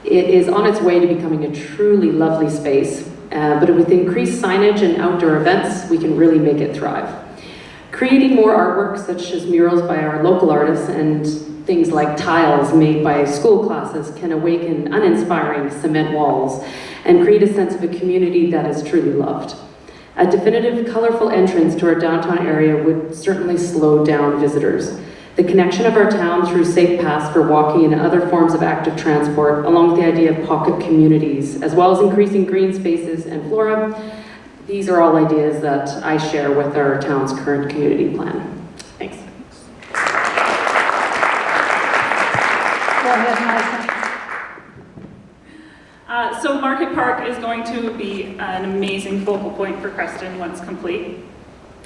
It is on its way to becoming a truly lovely space, but with increased signage and outdoor events, we can really make it thrive. Creating more artwork, such as murals by our local artists and things like tiles made by school classes, can awaken uninspiring cement walls and create a sense of a community that is truly loved. A definitive, colorful entrance to our downtown area would certainly slow down visitors. The connection of our town through safe paths for walking and other forms of active transport, along with the idea of pocket communities, as well as increasing green spaces and flora, these are all ideas that I share with our town's current community plan. Thanks. Go ahead, Martha. So Market Park is going to be an amazing focal point for Creston once complete.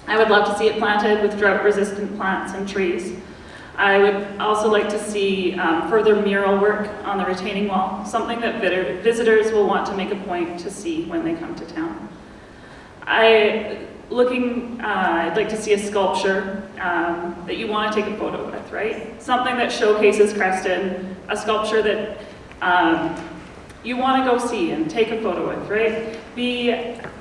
I would love to see it planted with drought-resistant plants and trees. I would also like to see further mural work on the retaining wall, something that visitors will want to make a point to see when they come to town. I'd like to see a sculpture that you want to take a photo with, right? Something that showcases Creston, a sculpture that you want to go see and take a photo with, right? Be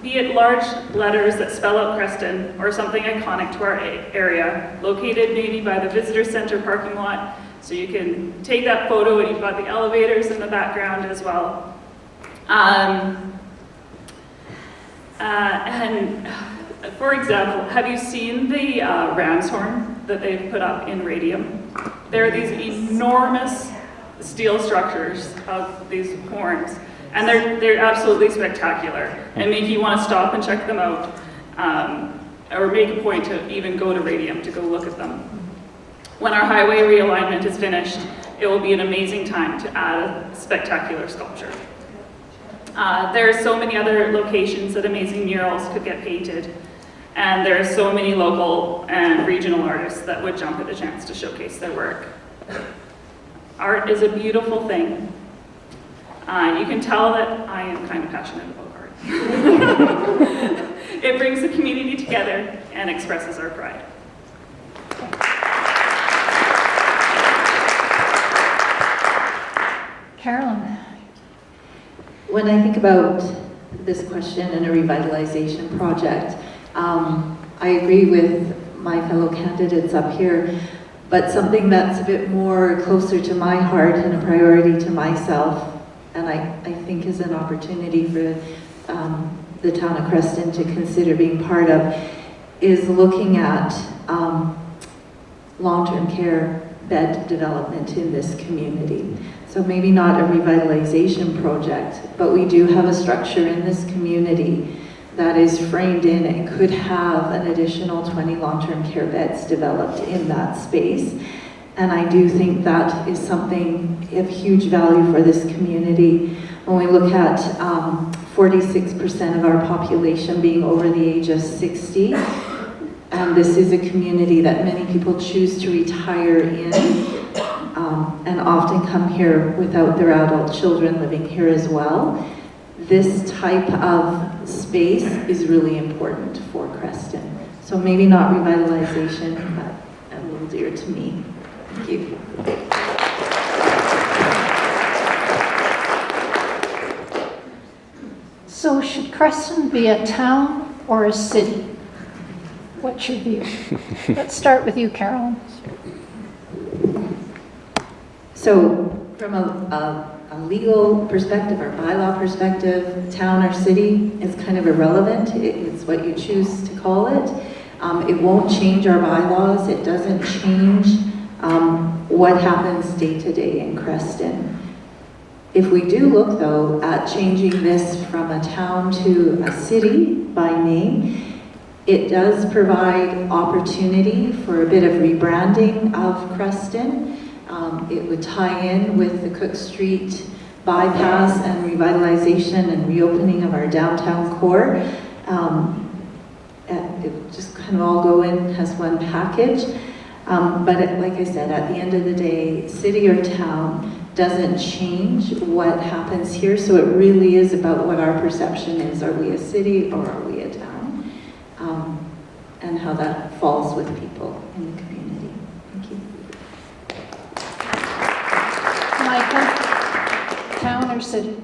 it large letters that spell out Creston or something iconic to our area, located maybe by the visitor center parking lot, so you can take that photo and you've got the elevators in the background as well. And for example, have you seen the ram's horn that they've put up in Radium? There are these enormous steel structures of these horns, and they're absolutely spectacular and make you want to stop and check them out, or make a point to even go to Radium to go look at them. When our highway realignment is finished, it will be an amazing time to add a spectacular sculpture. There are so many other locations that amazing murals could get painted, and there are so many local and regional artists that would jump at the chance to showcase their work. Art is a beautiful thing. You can tell that I am kind of passionate about art. It brings the community together and expresses our pride. Carolyn. When I think about this question and a revitalization project, I agree with my fellow candidates up here, but something that's a bit more closer to my heart and a priority to myself, and I think is an opportunity for the town of Creston to consider being part of, is looking at long-term care bed development in this community. So maybe not a revitalization project, but we do have a structure in this community that is framed in and could have an additional 20 long-term care beds developed in that space. And I do think that is something of huge value for this community. When we look at 46% of our population being over the age of 60, and this is a community that many people choose to retire in, and often come here without their adult children living here as well. This type of space is really important for Creston. So maybe not revitalization, but a little dear to me. Thank you. So should Creston be a town or a city? What's your view? Let's start with you, Carolyn. So from a legal perspective or bylaw perspective, town or city is kind of irrelevant. It's what you choose to call it. It won't change our bylaws. It doesn't change what happens day to day in Creston. If we do look, though, at changing this from a town to a city by name, it does provide opportunity for a bit of rebranding of Creston. It would tie in with the Cook Street bypass and revitalization and reopening of our downtown core. And it would just kind of all go in as one package. Like I said, at the end of the day, city or town doesn't change what happens here. So it really is about what our perception is. Are we a city or are we a town? And how that falls with people in the community. Thank you. Michael, town or city?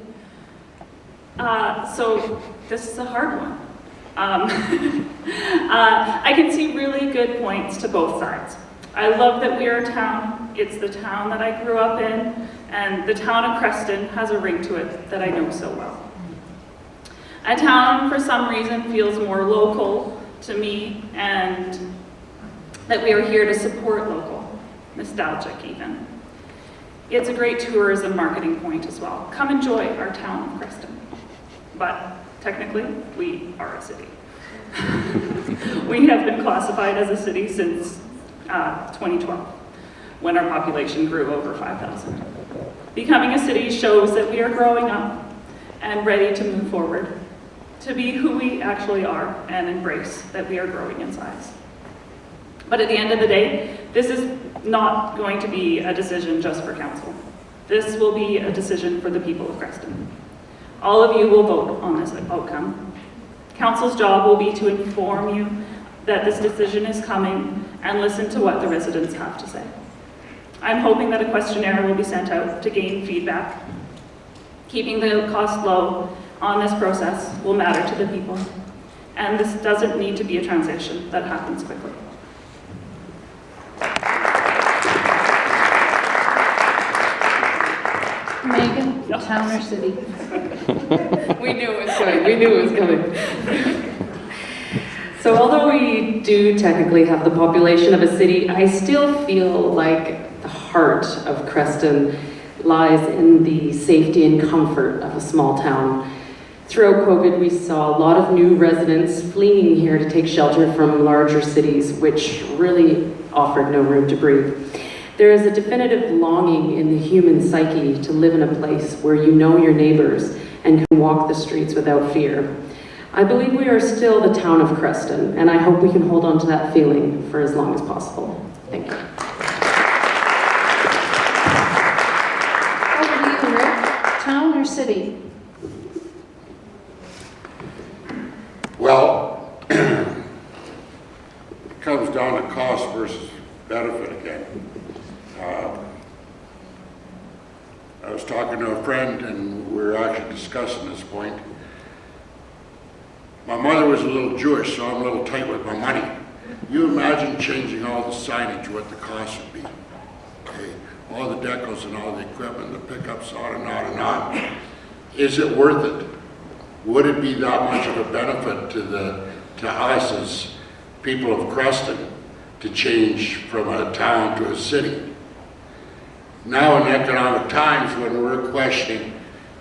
So this is a hard one. I can see really good points to both sides. I love that we are a town. It's the town that I grew up in, and the town of Creston has a ring to it that I know so well. A town, for some reason, feels more local to me, and that we are here to support local, nostalgic even. It's a great tourism marketing point as well. Come enjoy our town of Creston. But technically, we are a city. We have been classified as a city since 2012, when our population grew over 5,000. Becoming a city shows that we are growing up and ready to move forward, to be who we actually are and embrace that we are growing in size. But at the end of the day, this is not going to be a decision just for council. This will be a decision for the people of Creston. All of you will vote on this outcome. Council's job will be to inform you that this decision is coming and listen to what the residents have to say. I'm hoping that a questionnaire will be sent out to gain feedback. Keeping the cost low on this process will matter to the people, and this doesn't need to be a transition that happens quickly. Megan, town or city? We knew it was coming. We knew it was coming. So although we do technically have the population of a city, I still feel like the heart of Creston lies in the safety and comfort of a small town. Throughout COVID, we saw a lot of new residents fleeing here to take shelter from larger cities, which really offered no room to breathe. There is a definitive longing in the human psyche to live in a place where you know your neighbors and can walk the streets without fear. I believe we are still the town of Creston, and I hope we can hold on to that feeling for as long as possible. Thank you. Over to you, Rick. Town or city? Well, it comes down to cost versus benefit again. I was talking to a friend and we were actually discussing this point. My mother was a little Jewish, so I'm a little tight with my money. You imagine changing all the signage, what the cost would be. Okay, all the decals and all the equipment, the pickups, on and on and on. Is it worth it? Would it be that much of a benefit to us as people of Creston to change from a town to a city? Now in economic times when we're questioning,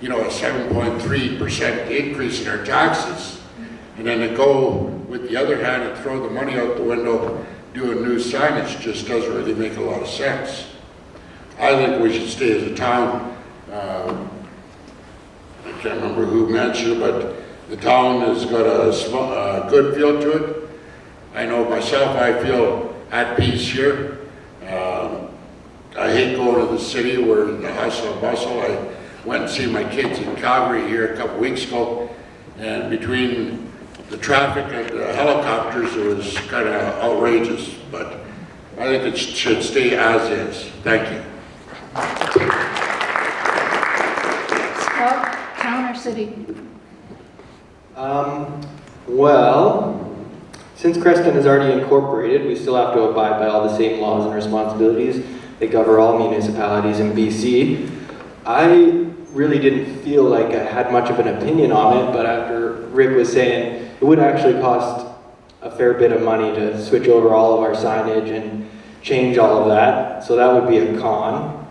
a 7.3% increase in our taxes, And then to go with the other hand and throw the money out the window doing new signage just doesn't really make a lot of sense. I think we should stay as a town. I can't remember who mentioned it, but the town has got a good feel to it. I know myself, I feel at peace here. I hate going to the city where the hustle and bustle. I went and see my kids in Calgary here a couple weeks ago, and between the traffic and the helicopters, it was kind of outrageous, but I think it should stay as is. Thank you. Scott, town or city? Well, since Creston is already incorporated, we still have to abide by all the same laws and responsibilities that cover all municipalities in BC. I really didn't feel like I had much of an opinion on it, but after Rick was saying it would actually cost a fair bit of money to switch over all of our signage and change all of that, so that would be a con.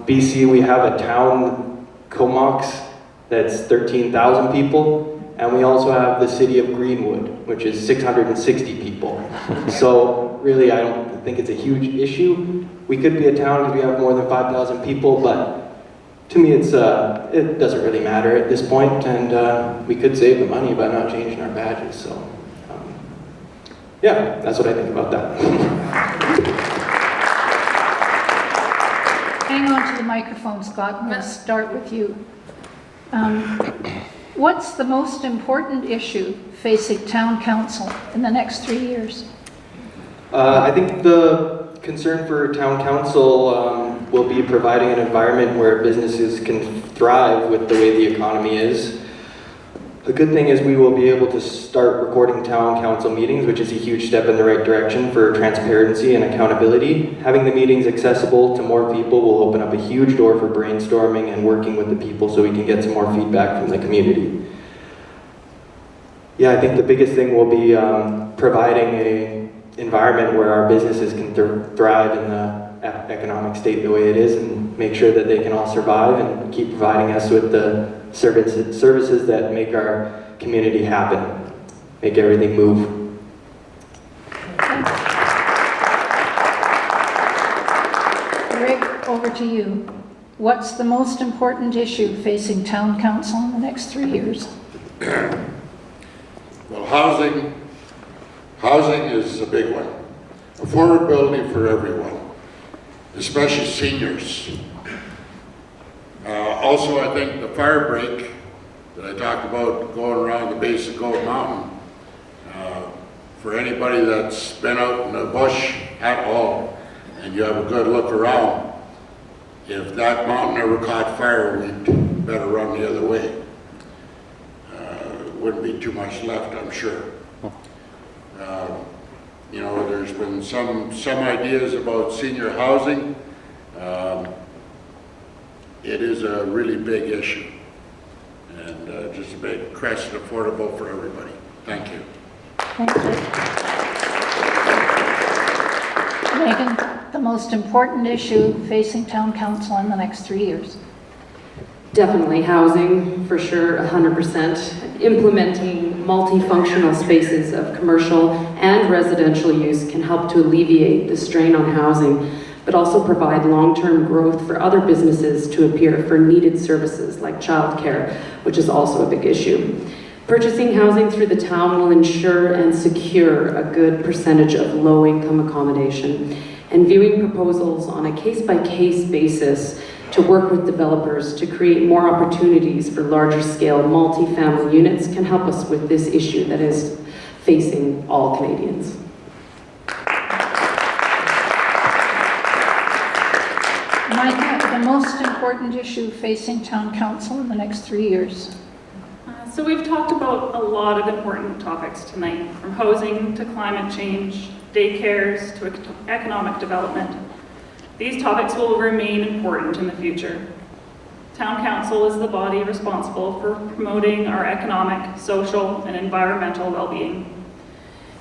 BC, we have a town Comox that's 13,000 people, and we also have the city of Greenwood, which is 660 people. So really, I don't think it's a huge issue. We could be a town because we have more than 5,000 people, but to me, it doesn't really matter at this point, and we could save the money by not changing our badges. So, yeah, that's what I think about that. Hang on to the microphone, Scott. We'll start with you. What's the most important issue facing town council in the next 3 years? I think the concern for town council will be providing an environment where businesses can thrive with the way the economy is. The good thing is we will be able to start recording town council meetings, which is a huge step in the right direction for transparency and accountability. Having the meetings accessible to more people will open up a huge door for brainstorming and working with the people so we can get some more feedback from the community. Yeah, I think the biggest thing will be providing an environment where our businesses can thrive in the economic state the way it is, and make sure that they can all survive and keep providing us with the services that make our community happen, make everything move. Rick, over to you. What's the most important issue facing town council in the next 3 years? Well, housing is a big one. Affordability for everyone, especially seniors. Also, I think the fire break that I talked about going around the base of Gold Mountain, for anybody that's been out in the bush at all, and you have a good look around, if that mountain ever caught fire, we'd better run the other way. Wouldn't be too much left, I'm sure. You know, there's been some ideas about senior housing. It is a really big issue, and just to make Creston affordable for everybody. Thank you. Thank you. Megan, the most important issue facing town council in the next 3 years? Definitely housing, for sure, 100%. Implementing multifunctional spaces of commercial and residential use can help to alleviate the strain on housing, but also provide long-term growth for other businesses to appear for needed services like childcare, which is also a big issue. Purchasing housing through the town will ensure and secure a good percentage of low-income accommodation, and viewing proposals on a case-by-case basis to work with developers to create more opportunities for larger scale multi-family units can help us with this issue that is facing all Canadians. Micah, the most important issue facing town council in the next 3 years? So we've talked about a lot of important topics tonight, from housing to climate change, daycares to economic development. These topics will remain important in the future. Town Council is the body responsible for promoting our economic, social, and environmental well-being.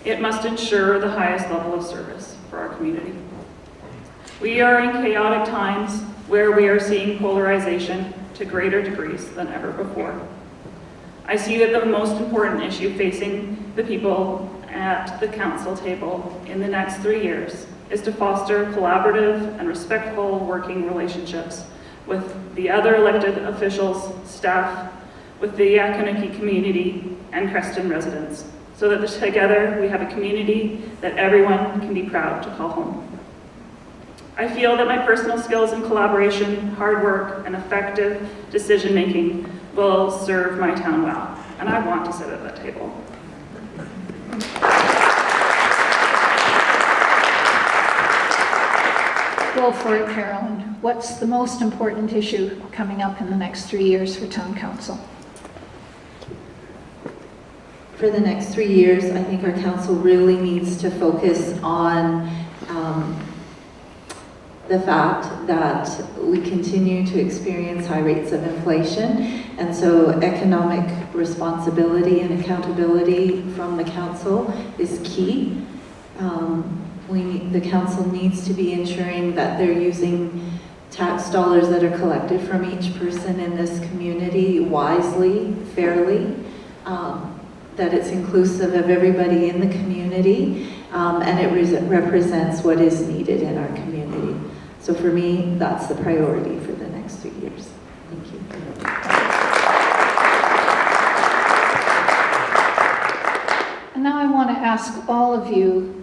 It must ensure the highest level of service for our community. We are in chaotic times where we are seeing polarization to greater degrees than ever before. I see that the most important issue facing the people at the council table in the next 3 years is to foster collaborative and respectful working relationships with the other elected officials, staff, with the Kootenay community and Creston residents, so that together we have a community that everyone can be proud to call home. I feel that my personal skills in collaboration, hard work, and effective decision-making will serve my town well, and I want to sit at that table. Go for it, Carolyn. What's the most important issue coming up in the next 3 years for Town Council? For the next 3 years, I think our council really needs to focus on the fact that we continue to experience high rates of inflation, and so economic responsibility and accountability from the council is key. The council needs to be ensuring that they're using tax dollars that are collected from each person in this community wisely, fairly, that it's inclusive of everybody in the community, and it represents what is needed in our community. So for me, that's the priority for the next 3 years. Thank you. And now I want to ask all of you,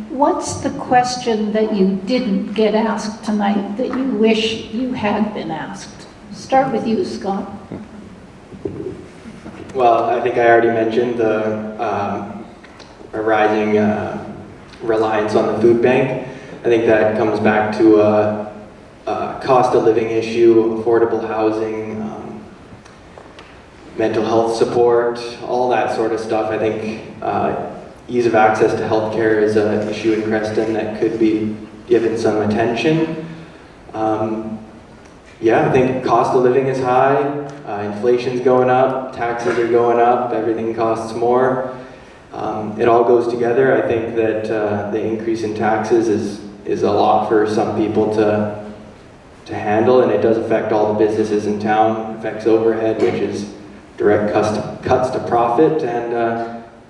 what's the question that you didn't get asked tonight that you wish you had been asked? Start with you, Scott. Well, I think I already mentioned the rising reliance on the food bank. I think that comes back to a cost of living issue, affordable housing, mental health support, all that sort of stuff. I think ease of access to healthcare is an issue in Creston that could be given some attention. Yeah, I think cost of living is high, inflation's going up, taxes are going up, everything costs more. It all goes together. I think that the increase in taxes is a lot for some people to handle, and it does affect all the businesses in town. It affects overhead, which is direct cuts to profit, and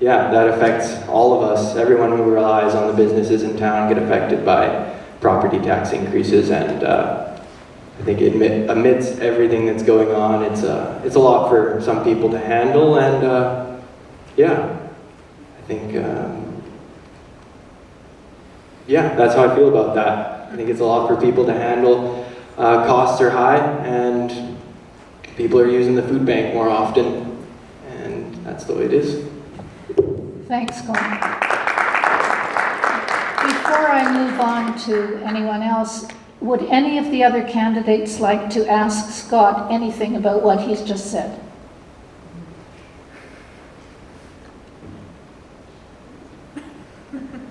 yeah, that affects all of us. Everyone who relies on the businesses in town get affected by property tax increases, and I think amidst everything that's going on, it's a lot for some people to handle, and yeah, I think yeah, that's how I feel about that. I think it's a lot for people to handle. Costs are high, and people are using the food bank more often, and that's the way it is. Thanks, Glenn. Before I move on to anyone else, would any of the other candidates like to ask Scott anything about what he's just said?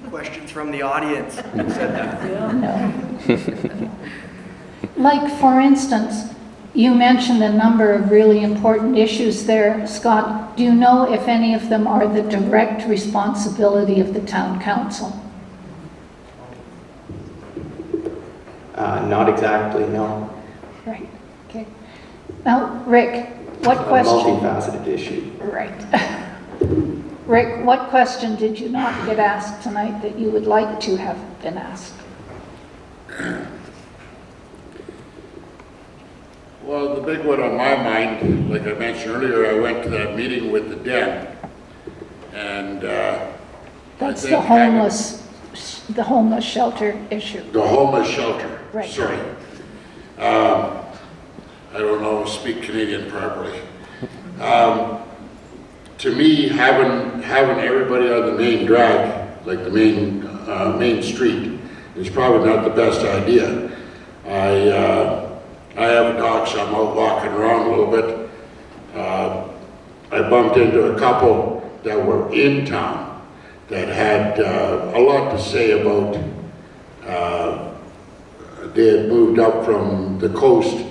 Questions from the audience. Who said that? No. Like, for instance, you mentioned a number of really important issues there, Scott. Do you know if any of them are the direct responsibility of the town council? Not exactly, no. Right, okay. Now, Rick, what It's question? a multifaceted issue. Right. Rick, what question did you not get asked tonight that you would like to have been asked? Well, the big one on my mind, like I mentioned earlier, I went to that meeting with the Den, and That's I the think homeless shelter issue. the homeless shelter. Right. Sorry. I don't know, speak Canadian properly. To me, having everybody on the main drag, like the main street, is probably not the best idea. I have a dog, so I'm out walking around a little bit. I bumped into a couple that were in town that had a lot to say about, they had moved up from the coast,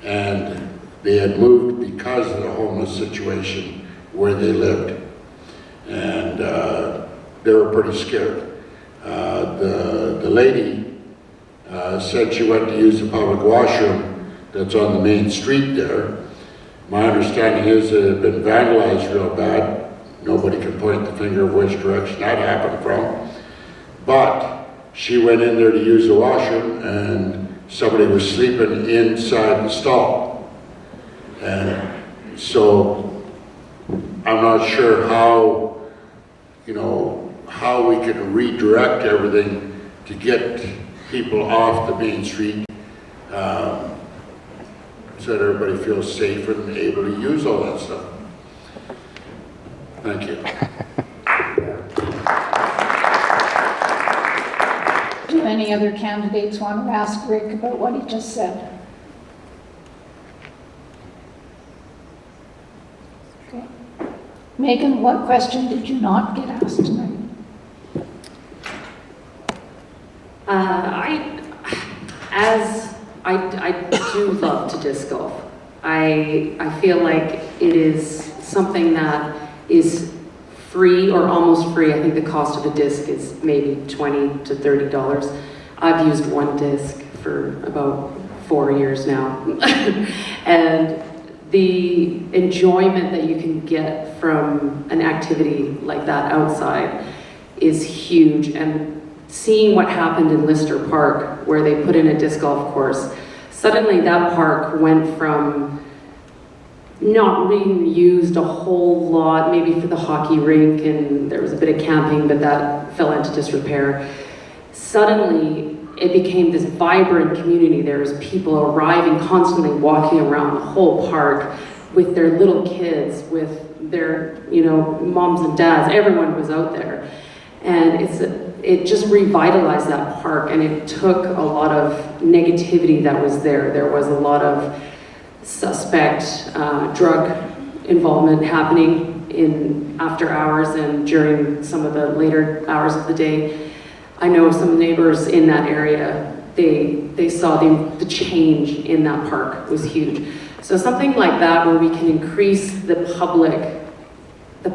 and they had moved because of the homeless situation where they lived. And they were pretty scared. The lady said she went to use the public washroom that's on the main street there. My understanding is it had been vandalized real bad. Nobody can point the finger of which direction that happened from. But she went in there to use the washroom and somebody was sleeping inside the stall. And so I'm not sure how, how we can redirect everything to get people off the main street so that everybody feels safe and able to use all that stuff. Thank you. Do any other candidates want to ask Rick about what he just said? Okay. Megan, what question did you not get asked tonight? I do love to disc golf. I feel like it is something that is free or almost free. I think the cost of a disc is maybe $20 to $30. I've used one disc for about 4 years now. And the enjoyment that you can get from an activity like that outside is huge. And seeing what happened in Lister Park, where they put in a disc golf course, suddenly that park went from not being used a whole lot, maybe for the hockey rink, and there was a bit of camping, but that fell into disrepair. Suddenly, it became this vibrant community. There was people arriving, constantly walking around the whole park with their little kids, with their, moms and dads. Everyone was out there. And it just revitalized that park, and it took a lot of negativity that was there. There was a lot of suspect drug involvement happening in after hours and during some of the later hours of the day. I know some neighbors in that area, they saw the change in that park was huge. So something like that, where we can increase the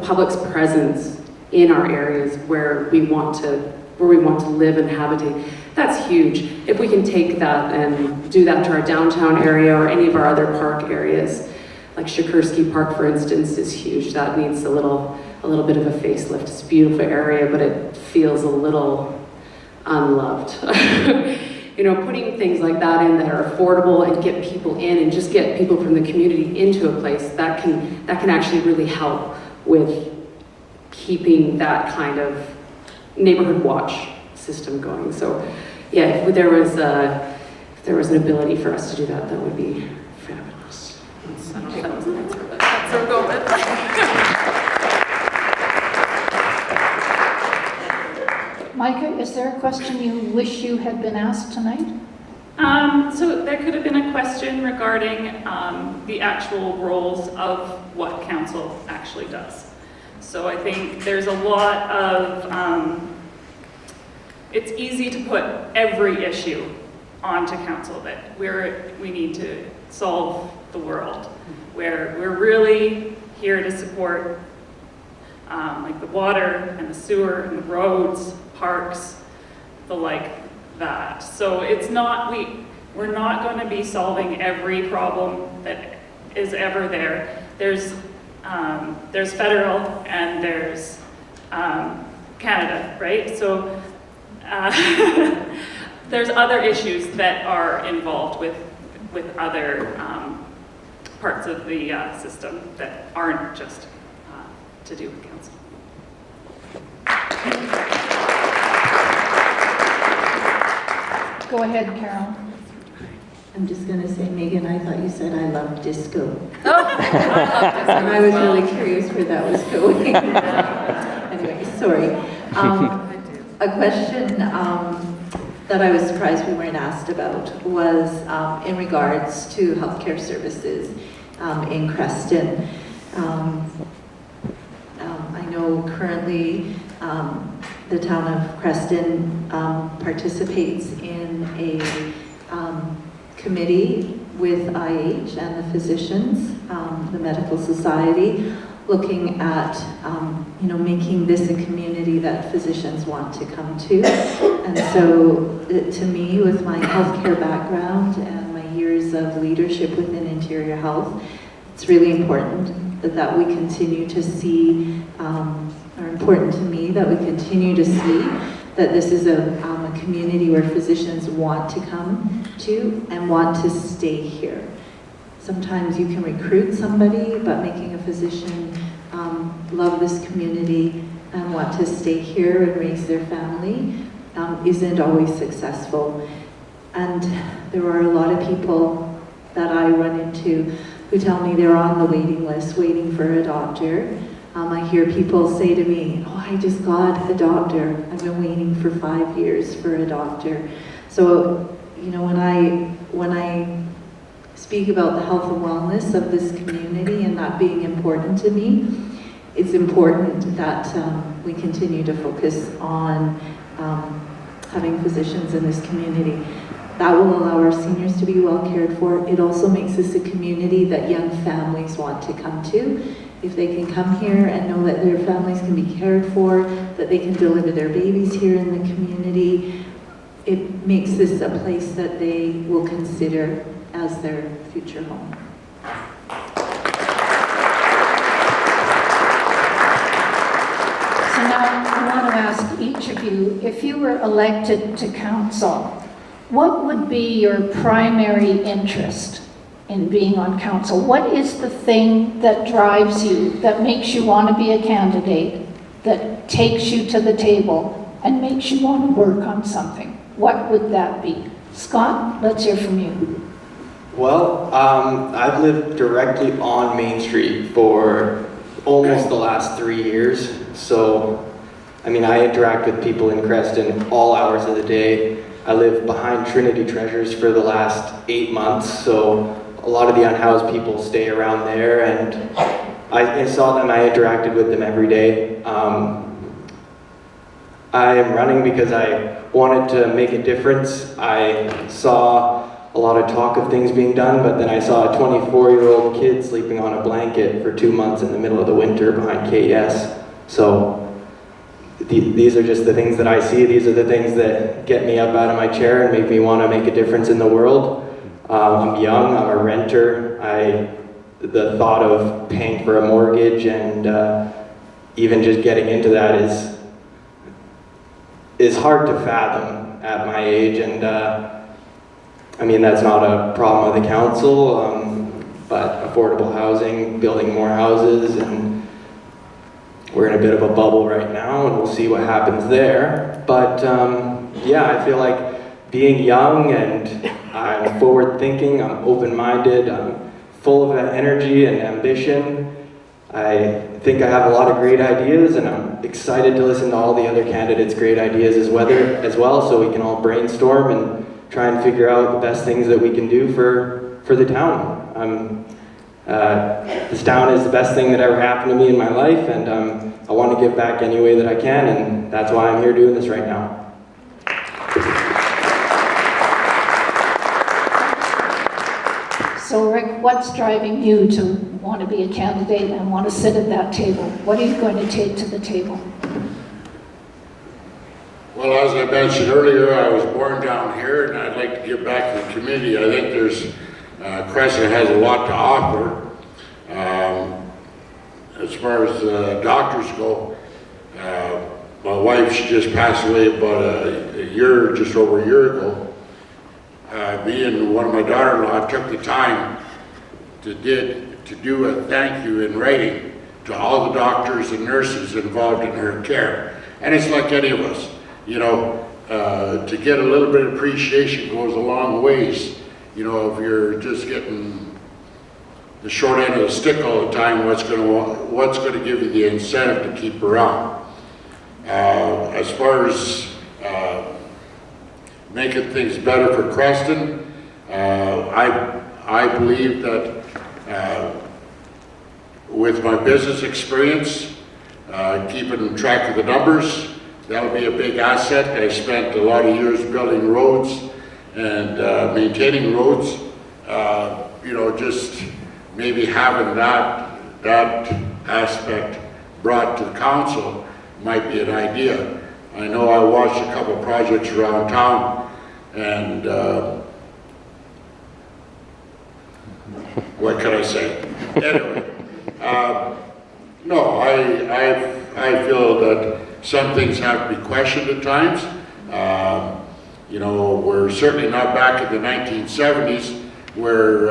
public's presence in our areas where we want to live and habitate, that's huge. If we can take that and do that to our downtown area or any of our other park areas, like Shakursky Park, for instance, is huge. That needs a little bit of a facelift. It's a beautiful area, but it feels a little unloved. Putting things like that in that are affordable and get people in and just get people from the community into a place that can actually really help with keeping that kind of neighborhood watch system going. So yeah, if there was an ability for us to do that, that would be fabulous. I don't know if that was an answer, but that's where we'll go with it. Micah, is there a question you wish you had been asked tonight? So there could have been a question regarding the actual roles of what council actually does. So I think there's a lot of, it's easy to put every issue onto council that we need to solve the world, where we're really here to support like the water and the sewer and the roads, parks, the like that. So it's not, we're not going to be solving every problem that is ever there. There's federal and there's Canada, right? So there's other issues that are involved with other parts of the system that aren't just to do with council. Go ahead, Carol. I'm just going to say, Megan, I thought you said I love disco. Oh, I love disco. And I was really curious where that was going. Anyway, sorry. A question that I was surprised we weren't asked about was in regards to healthcare services in Creston. I know currently the town of Creston participates in a committee with IH and the physicians, the medical society, looking at making this a community that physicians want to come to. And so to me, with my healthcare background and my years of leadership within Interior Health, It's really important that we continue to see, or important to me, that we continue to see that this is a community where physicians want to come to and want to stay here. Sometimes you can recruit somebody, but making a physician love this community and want to stay here and raise their family isn't always successful. And there are a lot of people that I run into who tell me they're on the waiting list waiting for a doctor. I hear people say to me, oh, I just got a doctor. I've been waiting for 5 years for a doctor. So, you know, when I speak about the health and wellness of this community and that being important to me, it's important that we continue to focus on having physicians in this community. That will allow our seniors to be well cared for. It also makes this a community that young families want to come to. If they can come here and know that their families can be cared for, that they can deliver their babies here in the community, it makes this a place that they will consider as their future home. So now I want to ask each of you, if you were elected to council, what would be your primary interest in being on council? What is the thing that drives you, that makes you want to be a candidate, that takes you to the table and makes you want to work on something? What would that be? Scott, let's hear from you. Well, I've lived directly on Main Street for almost the last 3 years. So, I mean, I interact with people in Creston all hours of the day. I live behind Trinity Treasures for the last 8 months, so a lot of the unhoused people stay around there, and I saw them, I interacted with them every day. I am running because I wanted to make a difference. I saw a lot of talk of things being done, but then I saw a 24-year-old kid sleeping on a blanket for 2 months in the middle of the winter behind KS. So these are just the things that I see. These are the things that get me up out of my chair and make me want to make a difference in the world. I'm young, I'm a renter. The thought of paying for a mortgage and even just getting into that is hard to fathom at my age, and I mean, that's not a problem of the council, but affordable housing, building more houses, and we're in a bit of a bubble right now, and we'll see what happens there. But yeah, I feel like being young, and I'm forward-thinking, I'm open-minded, I'm full of energy and ambition. I think I have a lot of great ideas, and I'm excited to listen to all the other candidates' great ideas as well, so we can all brainstorm and try and figure out the best things that we can do for the town. This town is the best thing that ever happened to me in my life, and I want to give back any way that I can, and that's why I'm here doing this right now. So Rick, what's driving you to want to be a candidate and want to sit at that table? What are you going to take to the table? Well, as I mentioned earlier, I was born down here, and I'd like to give back to the community. I think Creston has a lot to offer. As far as doctors go, my wife, she just passed away about just over a year ago. Me and one of my daughter-in-law took the time to do a thank you in writing to all the doctors and nurses involved in her care. And it's like any of us, you know, to get a little bit of appreciation goes a long ways. You know, if you're just getting the short end of the stick all the time, what's going to give you the incentive to keep around? As far as making things better for Creston, I believe that with my business experience, keeping track of the numbers, that'll be a big asset. I spent a lot of years building roads and maintaining roads. You know, just maybe having that aspect brought to the council might be an idea. I know I watched a couple of projects around town, and what can I say? Anyway, no, I feel that some things have to be questioned at times. You know, we're certainly not back in the 1970s where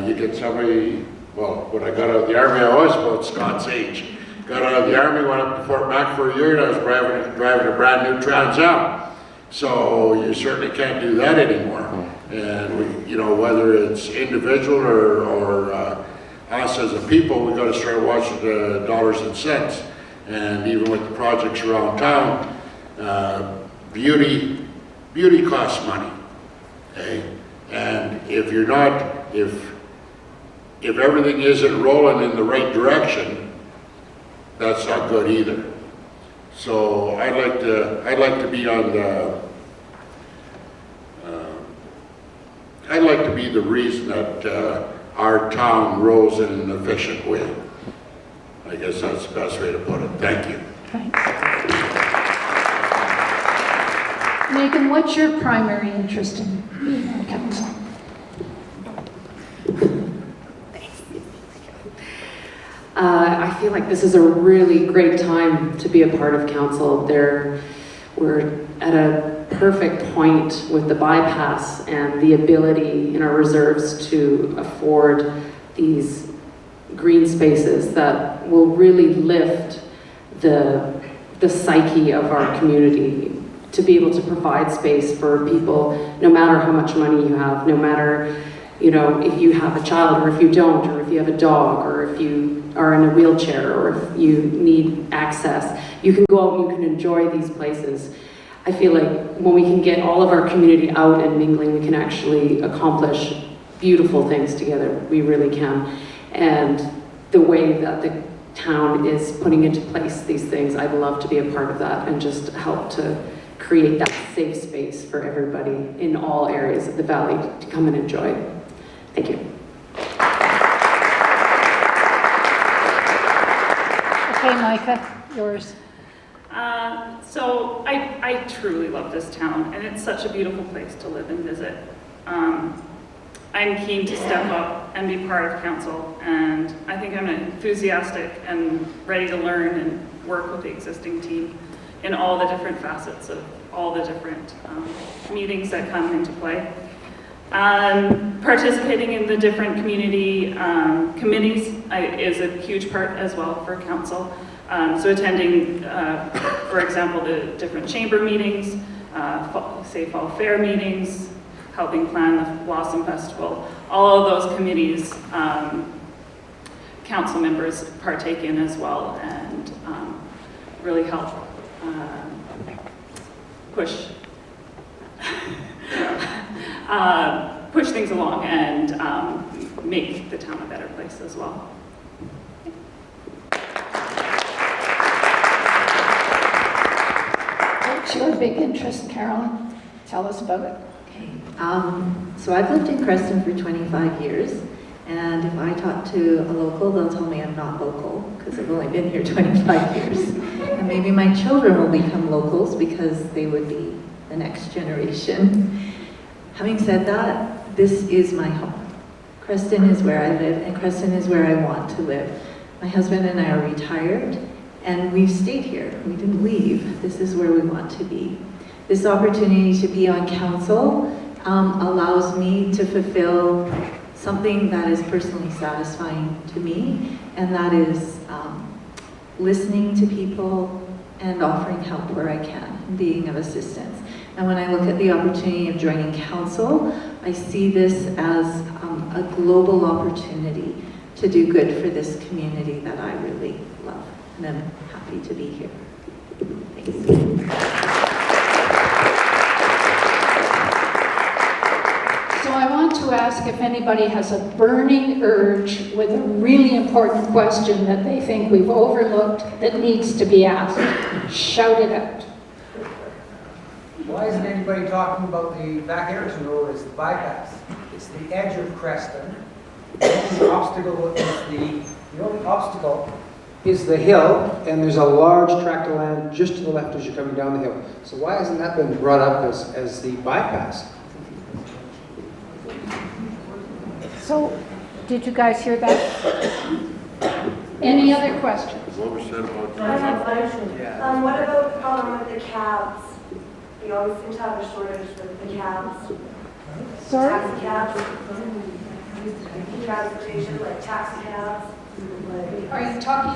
you get somebody, well, when I got out of the Army, I was about Scott's age. Got out of the Army, went up to Fort Mac for a year, and I was driving a brand new Trans Am. So you certainly can't do that anymore. And we, you know, whether it's individual or us as a people, we got to start watching the dollars and cents. And even with the projects around town, beauty costs money. Okay? And if you're not, if everything isn't rolling in the right direction, that's not good either. So I'd like to be on the, I'd like to be the reason that our town rolls in an efficient way. I guess that's the best way to put it. Thank you. Megan, what's your primary interest in being on council? I feel like this is a really great time to be a part of council. We're at a perfect point with the bypass and the ability in our reserves to afford these green spaces that will really lift the psyche of our community, to be able to provide space for people no matter how much money you have, no matter, you know, if you have a child or if you don't, or if you have a dog, or if you are in a wheelchair, or if you need access, you can go out and you can enjoy these places. I feel like when we can get all of our community out and mingling, we can actually accomplish beautiful things together. We really can. And the way that the town is putting into place these things, I'd love to be a part of that and just help to create that safe space for everybody in all areas of the valley to come and enjoy. Thank you. Okay, Micah, yours. So I truly love this town, and it's such a beautiful place to live and visit. I'm keen to step up and be part of council, and I think I'm enthusiastic and ready to learn and work with the existing team in all the different facets of all the different meetings that come into play. Participating in the different community committees is a huge part as well for council. So attending, for example, the different chamber meetings, say fall fair meetings, helping plan the Blossom Festival, all of those committees council members partake in as well, and really help push things along and make the town a better place as well. What's your big interest, Carolyn? Tell us about it. Okay. So I've lived in Creston for 25 years, and if I talk to a local, they'll tell me I'm not local because I've only been here 25 years. And maybe my children will become locals because they would be the next generation. Having said that, this is my home. Creston is where I live, and Creston is where I want to live. My husband and I are retired, and we've stayed here. We didn't leave. This is where we want to be. This opportunity to be on council allows me to fulfill something that is personally satisfying to me, and that is listening to people and offering help where I can, and being of assistance. And when I look at the opportunity of joining council, I see this as a global opportunity to do good for this community that I really love. And I'm happy to be here. Thanks. So I want to ask if anybody has a burning urge with a really important question that they think we've overlooked that needs to be asked. Shout it out. Why isn't anybody talking about the back Harrison Road as the bypass? It's the edge of Creston. The only obstacle is the hill, and there's a large tract of land just to the left as you're coming down the hill. So why hasn't that been brought up as the bypass? So Did you guys hear that? Any other questions? What was said about I have one. Yeah. What about with the cabs? We always seem to have a shortage with the cabs. Sorry? Taxi cabs. Transportation, like taxi cabs. Are you talking